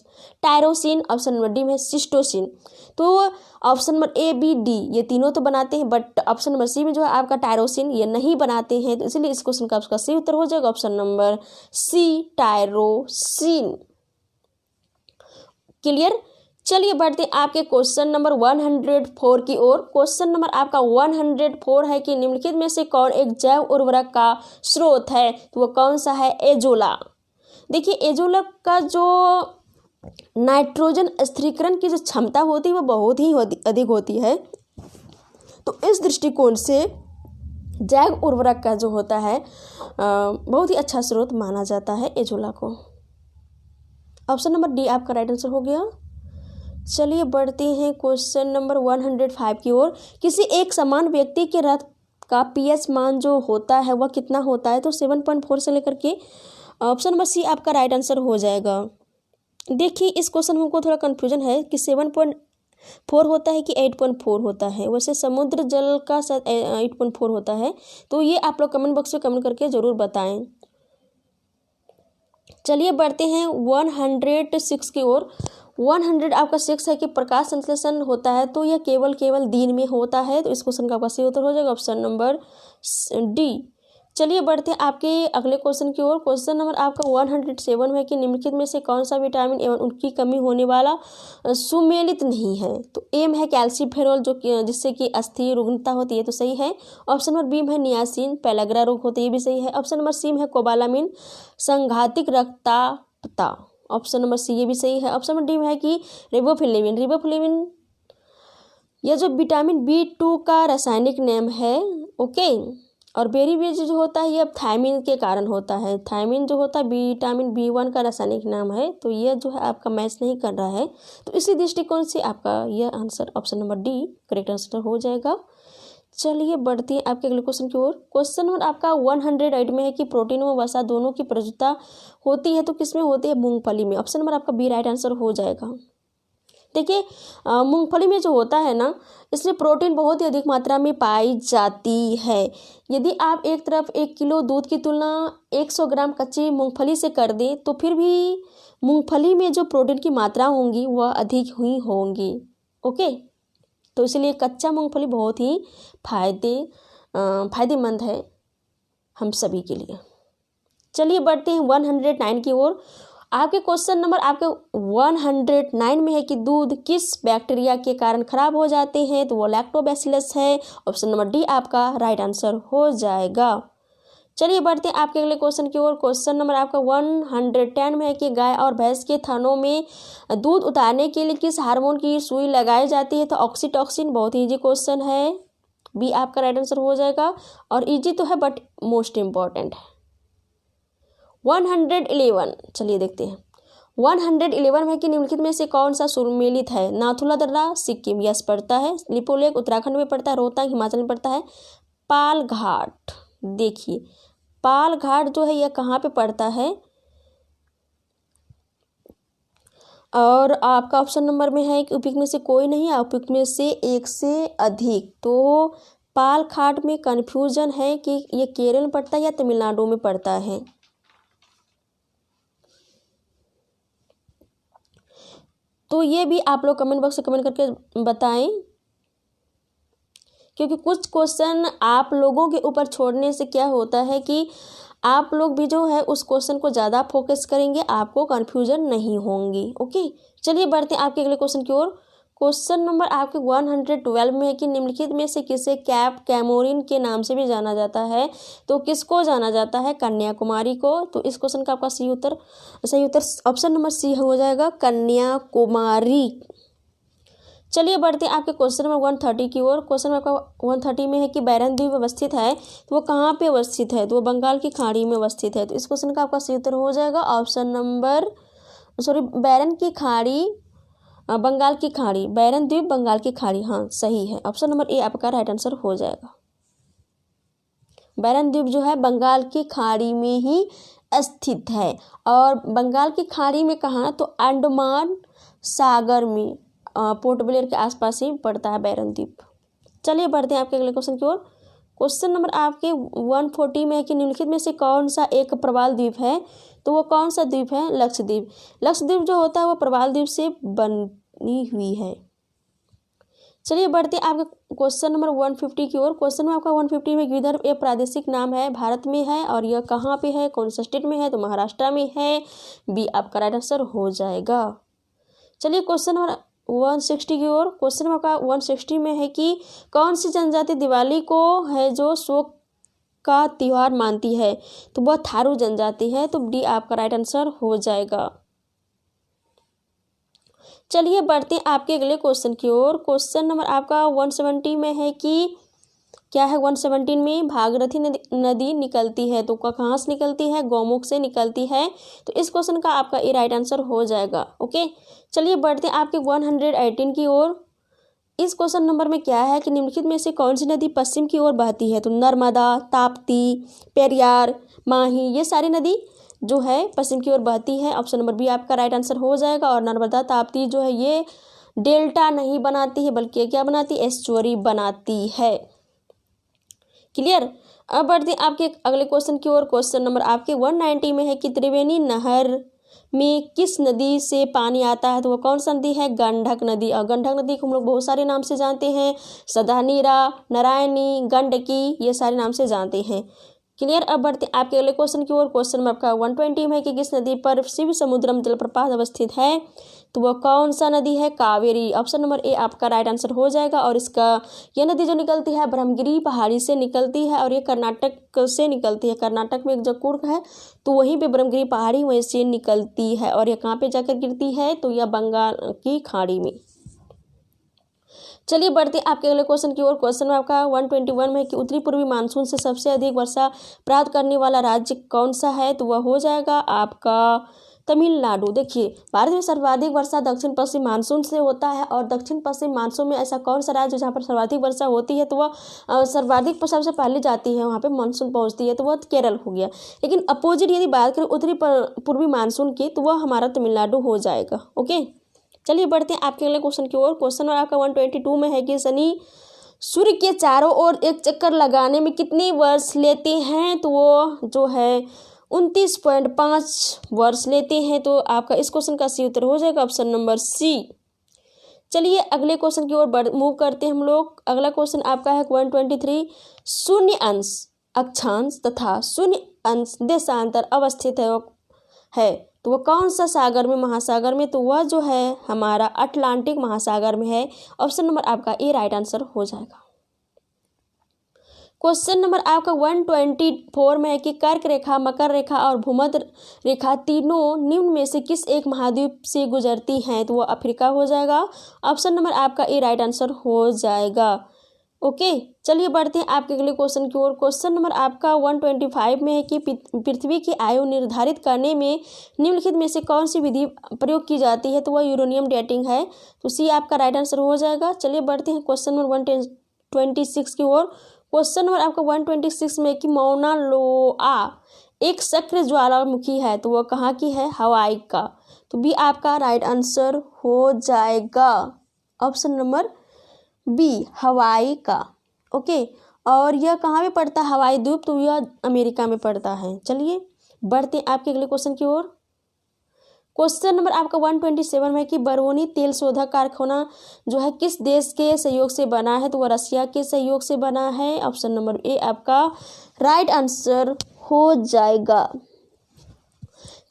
टायरोसिन, ऑप्शन नंबर डी में सिस्टोसिन। तो option number A B D ये तीनों तो बनाते हैं, बट ऑप्शन नंबर सी में जो है आपका टायरोसिन ये नहीं बनाते हैं। तो इसलिए इस क्वेश्चन का आपका सही उत्तर हो जाएगा option number C tyrosine. Clear. चलिए बढ़ते आपके क्वेश्चन नंबर 104 की ओर। क्वेश्चन नंबर आपका 104 है कि निम्नलिखित में से कौन एक जैव उर्वरक का स्रोत है, तो वो कौन सा है, एजोला। देखिए एजोला का जो नाइट्रोजन स्थिरीकरण की जो क्षमता होती है वो बहुत ही अधिक होती है। तो इस दृष्टिकोण से जैव उर्वरक का जो होता है बहुत ही अच्छा स्रोत माना जाता है एजोला को। ऑप्शन नंबर डी आपका राइट आंसर हो गया। चलिए बढ़ते हैं क्वेश्चन नंबर 105 की ओर। किसी एक समान व्यक्ति के रक्त का पीएच मान जो होता है वह कितना होता है, तो 7.4 से लेकर के ऑप्शन नंबर सी आपका राइट आंसर हो जाएगा। देखिए इस क्वेश्चन में हमको थोड़ा कन्फ्यूजन है कि 7.4 होता है कि 8.4 होता है। वैसे समुद्र जल का 8.4 होता है, तो ये आप लोग कमेंट बॉक्स में कमेंट करके ज़रूर बताएं। चलिए बढ़ते हैं 106 की ओर। 100 आपका 6 है कि प्रकाश संश्लेषण होता है तो यह केवल दिन में होता है। तो इस क्वेश्चन का आपका सही उत्तर हो जाएगा ऑप्शन नंबर डी। चलिए बढ़ते हैं आपके अगले क्वेश्चन की ओर। क्वेश्चन नंबर आपका 107 है कि निम्नलिखित में से कौन सा विटामिन एवं उनकी कमी होने वाला सुमेलित नहीं है। तो एम है कैल्सीफेरॉल जो जिससे कि अस्थि रुग्णता होती है, तो सही है। ऑप्शन नंबर बी में है नियासिन, पेलाग्रा रोग होता है, ये भी सही है। ऑप्शन नंबर सी में है कोबालामिन, संघातिक रक्तता। ऑप्शन नंबर सी ये भी सही है। ऑप्शन नंबर डी में है कि रिबोफ्लेविन। रिबोफ्लेविन यह जो विटामिन B2 का रासायनिक नाम है, ओके। और बेरीबेज जो होता है यह थायमिन के कारण होता है। थायमिन जो होता है विटामिन B1 का रासायनिक नाम है। तो यह जो है आपका मैच नहीं कर रहा है, तो इसी दृष्टिकोण से आपका यह answer option number D correct answer हो जाएगा। चलिए बढ़ते हैं आपके अगले क्वेश्चन की ओर। क्वेश्चन नंबर आपका 108 में है कि प्रोटीन व वसा दोनों की प्रचुरता होती है तो किसमें होती है? मूंगफली में। ऑप्शन नंबर आपका बी राइट आंसर हो जाएगा। देखिए मूंगफली में जो होता है ना, इसमें प्रोटीन बहुत ही अधिक मात्रा में पाई जाती है। यदि आप एक तरफ 1 किलो दूध की तुलना 100 ग्राम कच्ची मूंगफली से कर दें तो फिर भी मूंगफली में जो प्रोटीन की मात्रा होंगी वह अधिक ही होंगी, ओके। तो इसलिए कच्चा मूंगफली बहुत ही फायदेमंद है हम सभी के लिए। चलिए बढ़ते हैं 109 की ओर। आपके क्वेश्चन नंबर आपके 109 में है कि दूध किस बैक्टीरिया के कारण खराब हो जाते हैं? तो वो लैक्टोबैसिलस है। ऑप्शन नंबर डी आपका राइट आंसर हो जाएगा। चलिए बढ़ते हैं आपके अगले क्वेश्चन की ओर। क्वेश्चन नंबर आपका 110 में है कि गाय और भैंस के थनों में दूध उतारने के लिए किस हार्मोन की सुई लगाई जाती है? तो ऑक्सीटोसिन। बहुत इजी क्वेश्चन है, बी आपका राइट आंसर हो जाएगा। और इजी तो है बट मोस्ट इम्पॉर्टेंट है। 111 चलिए देखते हैं। 111 में कि निम्नलिखित में से कौन सा सुमेलित है? नाथुला दर्रा सिक्किम यस पड़ता है। लिपुलेख उत्तराखंड में पड़ता है। रोहतांग हिमाचल में पड़ता है। पाल घाट, देखिए पाल घाट जो है यह कहाँ पे पड़ता है? और आपका ऑप्शन नंबर में है कि उपयुक्त में से कोई नहीं है, उपयुक्त में से एक से अधिक। तो पाल घाट में कन्फ्यूजन है कि ये केरल में पड़ता है या तमिलनाडु में पड़ता है। तो ये भी आप लोग कमेंट बॉक्स में कमेंट करके बताएं, क्योंकि कुछ क्वेश्चन आप लोगों के ऊपर छोड़ने से क्या होता है कि आप लोग भी जो है उस क्वेश्चन को ज़्यादा फोकस करेंगे, आपको कन्फ्यूजन नहीं होंगी, ओके। चलिए बढ़ते हैं आपके अगले क्वेश्चन की ओर। क्वेश्चन नंबर आपके 112 में है कि निम्नलिखित में से किसे कैप कैमोरिन के नाम से भी जाना जाता है? तो किसको जाना जाता है? कन्याकुमारी को। तो इस क्वेश्चन का आपका सही उत्तर ऑप्शन नंबर सी हो जाएगा, कन्याकुमारी। चलिए बढ़ते हैं आपके क्वेश्चन नंबर 130 की ओर। क्वेश्चन नंबर आपका 130 में है कि बैरन द्वीप अवस्थित है, तो वो कहाँ पे अवस्थित है? तो वो बंगाल की खाड़ी में अवस्थित है। तो इस क्वेश्चन का आपका सही उत्तर हो जाएगा ऑप्शन नंबर बैरन की खाड़ी बंगाल की खाड़ी, बैरन द्वीप बंगाल की खाड़ी, हाँ सही है। ऑप्शन नंबर ए आपका राइट आंसर हो जाएगा। बैरन द्वीप जो है बंगाल की खाड़ी में ही स्थित है। और बंगाल की खाड़ी में कहाँ? तो अंडमान सागर में, पोर्ट ब्लेयर के आसपास ही पड़ता है बैरन द्वीप। चलिए बढ़ते हैं आपके अगले क्वेश्चन की ओर। क्वेश्चन नंबर आपके 140 में है कि निम्नलिखित में से कौन सा एक प्रवाल द्वीप है? तो वो कौन सा द्वीप है? लक्षद्वीप। लक्षद्वीप जो होता है वो प्रवाल द्वीप से बनी हुई है। चलिए बढ़ते हैं आपके क्वेश्चन नंबर 150 की ओर। क्वेश्चन में आपका 150 में विदर्भ एक प्रादेशिक नाम है, भारत में है, और यह कहाँ पे है? कौन सा स्टेट में है? तो महाराष्ट्र में है। बी आपका राइट आंसर हो जाएगा। चलिए क्वेश्चन नंबर 160 की ओर। क्वेश्चन नंबर का 160 में है कि कौन सी जनजाति दिवाली को है जो शोक का त्योहार मानती है? तो वह थारू जनजाति है। तो डी आपका राइट आंसर हो जाएगा। चलिए बढ़ते हैं आपके अगले क्वेश्चन की ओर। क्वेश्चन नंबर आपका 170 में है कि क्या है? 117 में भागीरथी नदी निकलती है, तो कहाँ से निकलती है? गौमुख से निकलती है। तो इस क्वेश्चन का आपका ये राइट आंसर हो जाएगा, ओके। चलिए बढ़ते हैं आपके 118 की ओर। इस क्वेश्चन नंबर में क्या है कि निम्नलिखित में से कौन सी नदी पश्चिम की ओर बहती है? तो नर्मदा, ताप्ती, पेरियार, माही, ये सारी नदी जो है पश्चिम की ओर बहती है। ऑप्शन नंबर बी आपका राइट आंसर हो जाएगा। और नर्मदा ताप्ती जो है ये डेल्टा नहीं बनाती है, बल्कि क्या बनाती है? एस्चुअरी बनाती है। क्लियर। अब बढ़ते हैं आपके अगले क्वेश्चन की ओर। क्वेश्चन नंबर आपके 190 में है कि त्रिवेणी नहर में किस नदी से पानी आता है? तो वो कौन सा नदी है? गंडक नदी। और गंडक नदी को हम लोग बहुत सारे नाम से जानते हैं, सदानीरा, नारायणी, गंडकी, ये सारे नाम से जानते हैं। क्लियर। अब बढ़ते हैं आपके अगले क्वेश्चन की ओर। क्वेश्चन में आपका 120 में है कि किस नदी पर शिव समुद्रम जलप्रपात अवस्थित है? तो वह कौन सा नदी है? कावेरी। ऑप्शन नंबर ए आपका राइट आंसर हो जाएगा। और इसका यह नदी जो निकलती है ब्रह्मगिरी पहाड़ी से निकलती है और ये कर्नाटक से निकलती है। कर्नाटक में एक जो कुर्ग है तो वहीं पे ब्रह्मगिरी पहाड़ी वहीं से निकलती है और यह कहाँ पे जाकर गिरती है? तो यह बंगाल की खाड़ी में। चलिए बढ़ते आपके अगले क्वेश्चन की ओर। क्वेश्चन में आपका 121 में कि उत्तरी पूर्वी मानसून से सबसे अधिक वर्षा प्राप्त करने वाला राज्य कौन सा है? तो वह हो जाएगा आपका तमिलनाडु। देखिए भारत में सर्वाधिक वर्षा दक्षिण पश्चिम मानसून से होता है और दक्षिण पश्चिम मानसून में ऐसा कौन सा राज्य जहाँ पर सर्वाधिक वर्षा होती है? तो वह सर्वाधिक सबसे पहले जाती है वहाँ पे मानसून पहुँचती है तो वह केरल हो गया। लेकिन अपोजिट यदि बात करें उत्तरी पूर्वी मानसून की तो वह हमारा तमिलनाडु हो जाएगा। ओके, चलिए बढ़ते हैं आपके अगले क्वेश्चन की ओर। क्वेश्चन आपका 122 में है कि शनि सूर्य के चारों ओर एक चक्कर लगाने में कितने वर्ष लेते हैं? तो वो जो है 29.5 वर्ष लेते हैं। तो आपका इस क्वेश्चन का सही उत्तर हो जाएगा ऑप्शन नंबर सी। चलिए अगले क्वेश्चन की ओर मूव करते हैं हम लोग। अगला क्वेश्चन आपका है 123 शून्य अंश अक्षांश तथा शून्य अंश देशांतर अवस्थित है तो वह कौन सा सागर में महासागर में? तो वह जो है हमारा अटलांटिक महासागर में है। ऑप्शन नंबर आपका ए राइट आंसर हो जाएगा। क्वेश्चन नंबर आपका 124 में है कि कर्क रेखा मकर रेखा और भूमध्य रेखा तीनों निम्न में से किस एक महाद्वीप से गुजरती हैं? तो वह अफ्रीका हो जाएगा। ऑप्शन नंबर आपका ए राइट आंसर हो जाएगा। ओके, चलिए बढ़ते हैं आपके अगले क्वेश्चन की ओर। क्वेश्चन नंबर आपका 125 में है कि पृथ्वी की आयु निर्धारित करने में निम्नलिखित में से कौन सी विधि प्रयोग की जाती है? तो वह यूरेनियम डेटिंग है। तो सी आपका राइट आंसर हो जाएगा। चलिए बढ़ते हैं क्वेश्चन नंबर 126 की ओर। क्वेश्चन नंबर आपका 126 में कि मौना लोआ एक सक्रिय ज्वालामुखी है तो वह कहाँ की है? हवाई का। तो बी आपका राइट आंसर हो जाएगा। ऑप्शन नंबर बी हवाई का। ओके, और यह कहाँ पे पड़ता है हवाई द्वीप? तो यह अमेरिका में पड़ता है। चलिए बढ़ते हैं आपके अगले क्वेश्चन की ओर। क्वेश्चन नंबर आपका 127 में कि बरौनी तेल शोधक कारखाना जो है किस देश के सहयोग से बना है? तो वह रसिया के सहयोग से बना है। ऑप्शन नंबर ए आपका राइट आंसर हो जाएगा।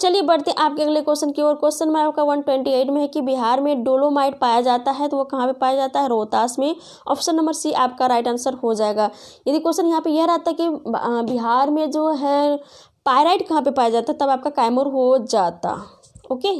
चलिए बढ़ते हैं आपके अगले क्वेश्चन की ओर। क्वेश्चन में आपका 128 में है कि बिहार में डोलोमाइट पाया जाता है तो वो कहाँ पे पाया जाता है? रोहतास में। ऑप्शन नंबर सी आपका राइट आंसर हो जाएगा। यदि क्वेश्चन यहाँ पे यह रहता कि बिहार में जो है पायराइट कहाँ पे पाया जाता तब आपका कैमूर हो जाता। ओके,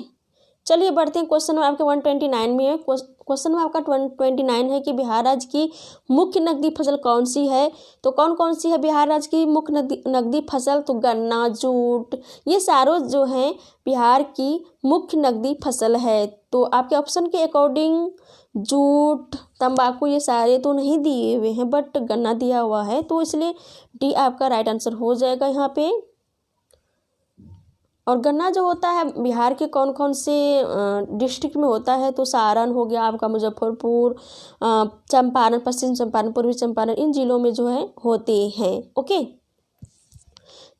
चलिए बढ़ते हैं क्वेश्चन में आपके 129 में है। क्वेश्चन में आपका 129 है कि बिहार राज्य की मुख्य नकदी फसल कौन सी है? तो कौन कौन सी है बिहार राज्य की मुख्य नकदी फसल? तो गन्ना, जूट, ये सारों जो हैं बिहार की मुख्य नकदी फसल है। तो आपके ऑप्शन के अकॉर्डिंग जूट, तंबाकू ये सारे तो नहीं दिए हुए हैं बट गन्ना दिया हुआ है तो इसलिए डी आपका राइट आंसर हो जाएगा यहाँ पे। और गन्ना जो होता है बिहार के कौन कौन से डिस्ट्रिक्ट में होता है? तो सारण हो गया आपका, मुजफ्फरपुर, चंपारण, पश्चिम चंपारण, पूर्वी चंपारण, इन जिलों में जो है होते हैं। ओके,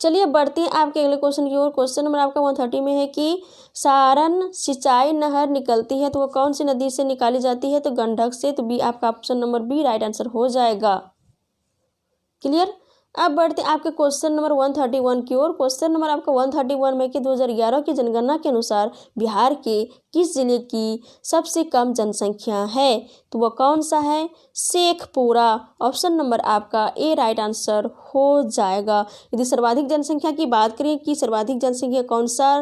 चलिए बढ़ते हैं आपके अगले क्वेश्चन की ओर। क्वेश्चन नंबर आपका 130 में है कि सारण सिंचाई नहर निकलती है तो वह कौन सी नदी से निकाली जाती है? तो गंडक से। तो बी आपका option number B right answer हो जाएगा। क्लियर। अब बढ़ते आपके क्वेश्चन नंबर 131 की ओर। क्वेश्चन नंबर आपका 131 में कि 2011 की जनगणना के अनुसार बिहार के किस जिले की सबसे कम जनसंख्या है? तो वह कौन सा है? शेखपुरा। ऑप्शन नंबर आपका ए राइट आंसर हो जाएगा। यदि सर्वाधिक जनसंख्या की बात करें कि सर्वाधिक जनसंख्या कौन सा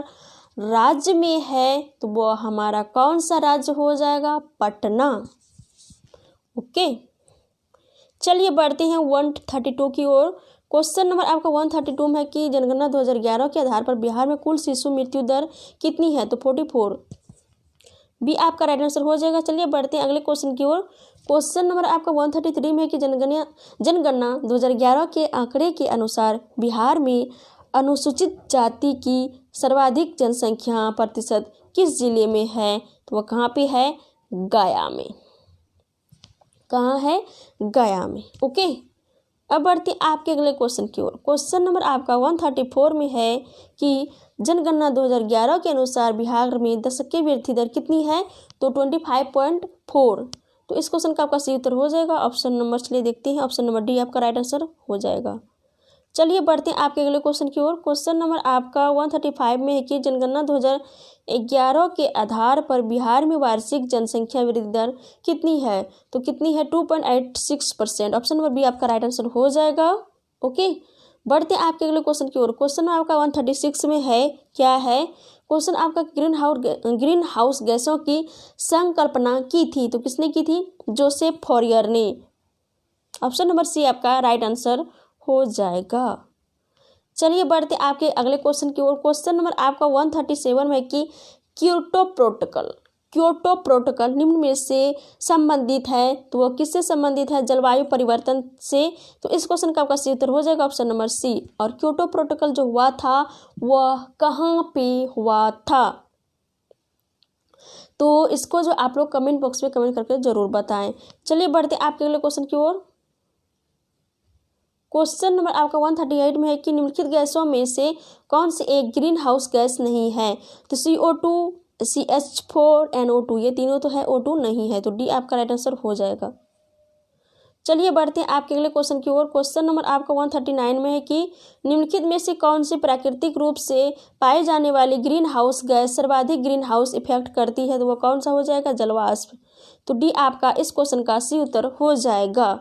राज्य में है तो वह हमारा कौन सा राज्य हो जाएगा? पटना। ओके, चलिए बढ़ते हैं 132 की ओर। क्वेश्चन नंबर आपका 132 में है कि जनगणना 2011 के आधार पर बिहार में कुल शिशु मृत्यु दर कितनी है? तो 44। बी आपका राइट आंसर हो जाएगा। चलिए बढ़ते हैं अगले क्वेश्चन की ओर। क्वेश्चन नंबर आपका 133 में है कि जनगणना 2011 के आंकड़े के अनुसार बिहार में अनुसूचित जाति की सर्वाधिक जनसंख्या प्रतिशत किस जिले में है? तो वह कहाँ पे है? गया में। कहाँ है? गया में। ओके, अब बढ़ते आपके अगले क्वेश्चन की ओर। क्वेश्चन नंबर आपका 134 में है कि जनगणना 2011 के अनुसार बिहार में दशकीय वृद्धि दर कितनी है? तो 25.4। तो इस क्वेश्चन का आपका सही उत्तर हो जाएगा। ऑप्शन नंबर चलिए देखते हैं। ऑप्शन नंबर डी आपका राइट आंसर हो जाएगा। चलिए बढ़ते हैं आपके अगले क्वेश्चन की ओर। क्वेश्चन नंबर आपका 135 में है कि जनगणना 2011 के आधार पर बिहार में वार्षिक जनसंख्या वृद्धि दर कितनी है? तो कितनी है? 2.86%। ऑप्शन नंबर बी आपका राइट आंसर हो जाएगा। ओके, बढ़ते हैं आपके अगले क्वेश्चन की ओर। क्वेश्चन आपका 136 में है, क्या है क्वेश्चन आपका? ग्रीन हाउस गैसों की संकल्पना की थी, तो किसने की थी? जोसेफ फॉरियर ने। ऑप्शन नंबर सी आपका राइट आंसर हो जाएगा। चलिए बढ़ते आपके अगले क्वेश्चन की ओर। क्वेश्चन नंबर आपका 137 में कि क्योटो प्रोटोकॉल निम्न में से संबंधित है, तो वह किससे संबंधित है? जलवायु परिवर्तन से। तो इस क्वेश्चन का आपका सही उत्तर हो जाएगा ऑप्शन नंबर सी। और क्योटो प्रोटोकॉल जो हुआ था वह कहाँ पे हुआ था? तो इसको जो आप लोग कमेंट बॉक्स में कमेंट करके जरूर बताएं। चलिए बढ़ते आपके अगले क्वेश्चन की ओर। क्वेश्चन नंबर आपका 138 में है कि निम्नलिखित गैसों में से कौन सी एक ग्रीन हाउस गैस नहीं है? तो CO2, CH4, NO2, ये तीनों तो है, O2 नहीं है, तो डी आपका राइट आंसर हो जाएगा। चलिए बढ़ते हैं आपके अगले क्वेश्चन की ओर। क्वेश्चन नंबर आपका 139 में है कि निम्नलिखित में से कौन सी प्राकृतिक रूप से पाई जाने वाली ग्रीन हाउस गैस सर्वाधिक ग्रीन हाउस इफेक्ट करती है? तो वह कौन सा हो जाएगा? जलवाष्प। तो डी आपका इस क्वेश्चन का सही उत्तर हो जाएगा।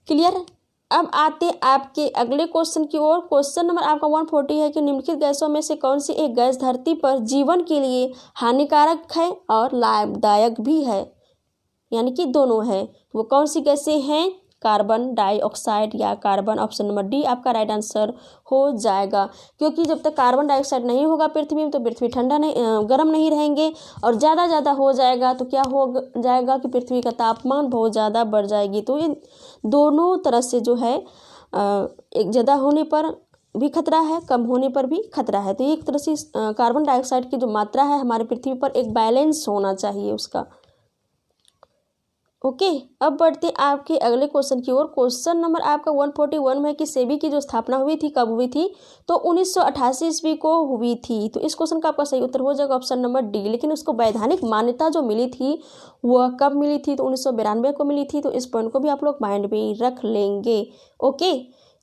क्लियर? अब आते आपके अगले क्वेश्चन की ओर। क्वेश्चन नंबर आपका 140 है कि निम्नलिखित गैसों में से कौन सी एक गैस धरती पर जीवन के लिए हानिकारक है और लाभदायक भी है? यानी कि दोनों है। वो कौन सी गैसें हैं? कार्बन डाइऑक्साइड या कार्बन। ऑप्शन नंबर डी आपका राइट आंसर हो जाएगा। क्योंकि जब तक कार्बन डाइऑक्साइड नहीं होगा पृथ्वी में, तो पृथ्वी ठंडा नहीं गर्म नहीं रहेंगे, और ज़्यादा हो जाएगा तो क्या हो जाएगा कि पृथ्वी का तापमान बहुत ज़्यादा बढ़ जाएगी। तो इन दोनों तरह से जो है एक ज़्यादा होने पर भी खतरा है, कम होने पर भी खतरा है। तो एक तरह से कार्बन डाइऑक्साइड की जो मात्रा है हमारे पृथ्वी पर एक बैलेंस होना चाहिए उसका। ओके, अब बढ़ते आपके अगले क्वेश्चन की ओर। क्वेश्चन नंबर आपका 141 में है कि सेबी की जो स्थापना हुई थी कब हुई थी? तो 1988 ईस्वी को हुई थी। तो इस क्वेश्चन का आपका सही उत्तर हो जाएगा ऑप्शन नंबर डी। लेकिन उसको वैधानिक मान्यता जो मिली थी वह कब मिली थी? तो 1992 को मिली थी। तो इस पॉइंट को भी आप लोग माइंड में रख लेंगे। ओके,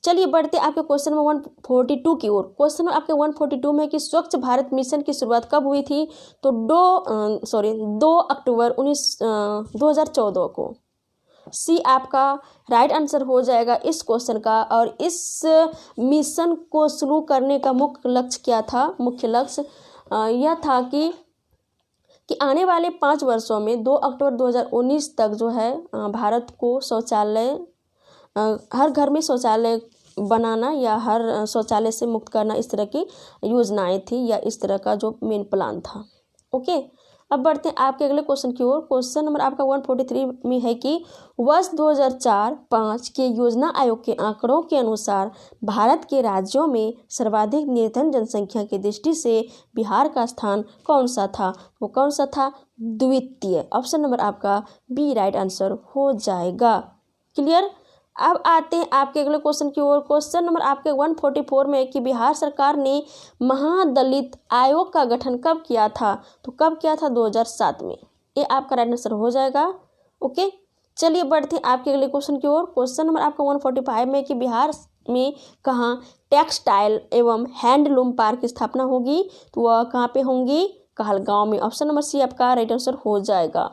चलिए बढ़ते आपके क्वेश्चन नंबर 142 की ओर। क्वेश्चन नंबर आपके 142 में है कि स्वच्छ भारत मिशन की शुरुआत कब हुई थी? तो 2 अक्टूबर 2014 को। सी आपका राइट आंसर हो जाएगा इस क्वेश्चन का। और इस मिशन को शुरू करने का मुख्य लक्ष्य क्या था? मुख्य लक्ष्य यह था कि आने वाले 5 वर्षों में 2 अक्टूबर 2019 तक जो है भारत को शौचालय, हर घर में शौचालय बनाना या हर शौचालय से मुक्त करना, इस तरह की योजनाएं थी या इस तरह का जो मेन प्लान था। ओके, अब बढ़ते हैं आपके अगले क्वेश्चन की ओर। क्वेश्चन नंबर आपका 143 में है कि वर्ष 2004-05 के योजना आयोग के आंकड़ों के अनुसार भारत के राज्यों में सर्वाधिक निर्धन जनसंख्या की दृष्टि से बिहार का स्थान कौन सा था? वो कौन सा था? द्वितीय। ऑप्शन नंबर आपका बी राइट आंसर हो जाएगा। क्लियर? अब आते हैं आपके अगले क्वेश्चन की ओर। क्वेश्चन नंबर आपके 144 में कि बिहार सरकार ने महादलित आयोग का गठन कब किया था? तो कब किया था? 2007 में। ये आपका राइट आंसर हो जाएगा। ओके, चलिए बढ़ते हैं आपके अगले क्वेश्चन की ओर। क्वेश्चन नंबर आपका 145 में कि बिहार में कहाँ टेक्सटाइल एवं हैंडलूम पार्क की स्थापना होगी? तो वह कहाँ पे होंगी? कहलगांव में। ऑप्शन नंबर सी आपका राइट आंसर हो जाएगा।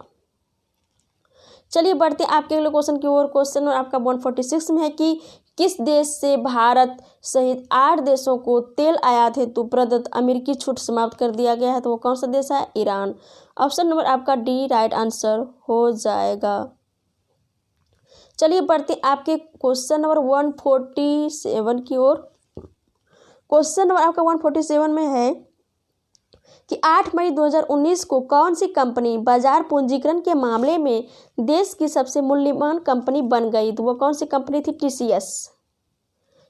चलिए बढ़ते आपके अगले क्वेश्चन की ओर। क्वेश्चन आपका 146 में है कि किस देश से भारत सहित 8 देशों को तेल आयात हेतु प्रदत्त अमेरिकी छूट समाप्त कर दिया गया है? तो वो कौन सा देश है? ईरान। ऑप्शन नंबर आपका डी राइट आंसर हो जाएगा। चलिए बढ़ते आपके क्वेश्चन नंबर 147 की ओर। क्वेश्चन नंबर आपका 147 में है कि 8 मई 2019 को कौन सी कंपनी बाजार पूंजीकरण के मामले में देश की सबसे मूल्यवान कंपनी बन गई? तो वो कौन सी कंपनी थी? TCS।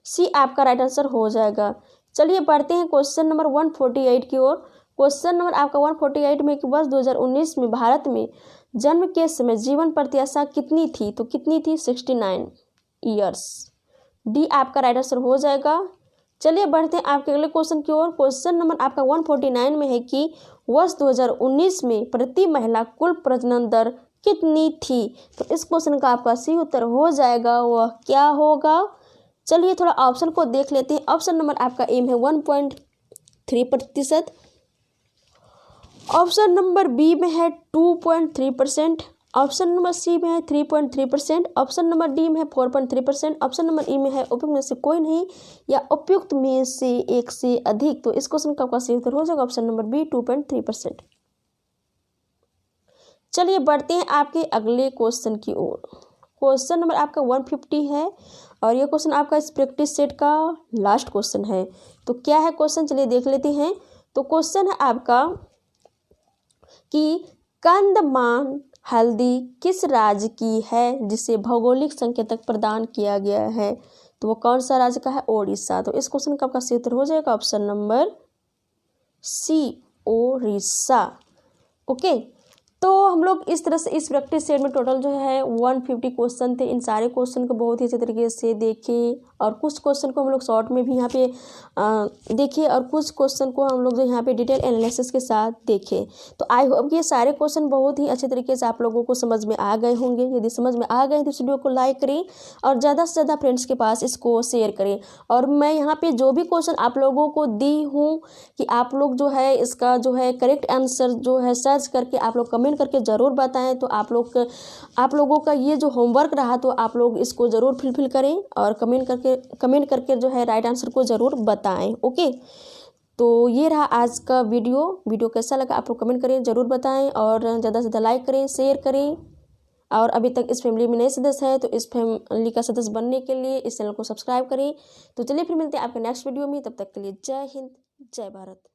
सी आपका राइट आंसर हो जाएगा। चलिए बढ़ते हैं क्वेश्चन नंबर 148 की ओर। क्वेश्चन नंबर आपका 148 में कि वर्ष 2019 में भारत में जन्म के समय जीवन प्रत्याशा कितनी थी? तो कितनी थी? 69 ईयर्स। डी आपका राइट आंसर हो जाएगा। चलिए बढ़ते हैं आपके अगले क्वेश्चन की ओर। क्वेश्चन नंबर आपका 149 में है कि वर्ष 2019 में प्रति महिला कुल प्रजनन दर कितनी थी? तो इस क्वेश्चन का आपका सही उत्तर हो जाएगा। वह क्या होगा? चलिए थोड़ा ऑप्शन को देख लेते हैं। ऑप्शन नंबर आपका एम है 1.3%, ऑप्शन नंबर बी में है 2.3%, ऑप्शन नंबर सी में है 3.3%, ऑप्शन नंबर डी में है 4.3%, ऑप्शन नंबर ई में है उपयुक्त में से कोई नहीं या उपयुक्त में से एक से अधिक। तो इस क्वेश्चन का आपका सही उत्तर हो जाएगा ऑप्शन नंबर बी 2.3%। चलिए बढ़ते हैं आपके अगले क्वेश्चन की ओर। क्वेश्चन नंबर आपका 150 है और ये क्वेश्चन आपका इस प्रैक्टिस सेट का लास्ट क्वेश्चन है। तो क्या है क्वेश्चन, चलिए देख लेते हैं। तो क्वेश्चन है आपका कि कंदमान हल्दी किस राज्य की है जिसे भौगोलिक संकेतक प्रदान किया गया है। तो वो कौन सा राज्य का है, ओडिशा। तो इस क्वेश्चन का आपका सही उत्तर हो जाएगा option number C, Odisha. Okay, तो हम लोग इस तरह से इस प्रैक्टिस सेट में टोटल जो है 150 क्वेश्चन थे। इन सारे क्वेश्चन को बहुत ही अच्छे तरीके से देखे और कुछ क्वेश्चन को हम लोग शॉर्ट में भी यहाँ पे देखे और कुछ क्वेश्चन को हम लोग जो यहाँ पे डिटेल एनालिसिस के साथ देखे। तो आई होप ये सारे क्वेश्चन बहुत ही अच्छे तरीके से आप लोगों को समझ में आ गए होंगे। यदि समझ में आ गए तो इस वीडियो को लाइक करें और ज़्यादा से ज़्यादा फ्रेंड्स के पास इसको शेयर करें। और मैं यहाँ पर जो भी क्वेश्चन आप लोगों को दी हूँ कि आप लोग जो है इसका जो है करेक्ट आंसर जो है सर्च करके आप लोग कमेंट करके ज़रूर बताएं। तो आप लोगों का ये जो होमवर्क रहा तो आप लोग इसको ज़रूर फिलफिल करें और कमेंट करके जो है राइट आंसर को ज़रूर बताएं। ओके, तो ये रहा आज का वीडियो कैसा लगा आप लोग कमेंट करें, ज़रूर बताएं और ज़्यादा से ज़्यादा लाइक करें, शेयर करें। और अभी तक इस फैमिली में नए सदस्य हैं तो इस फैमिली का सदस्य बनने के लिए इस चैनल को सब्सक्राइब करें। तो चलिए फिर मिलते हैं आपके नेक्स्ट वीडियो में, तब तक के लिए जय हिंद, जय भारत।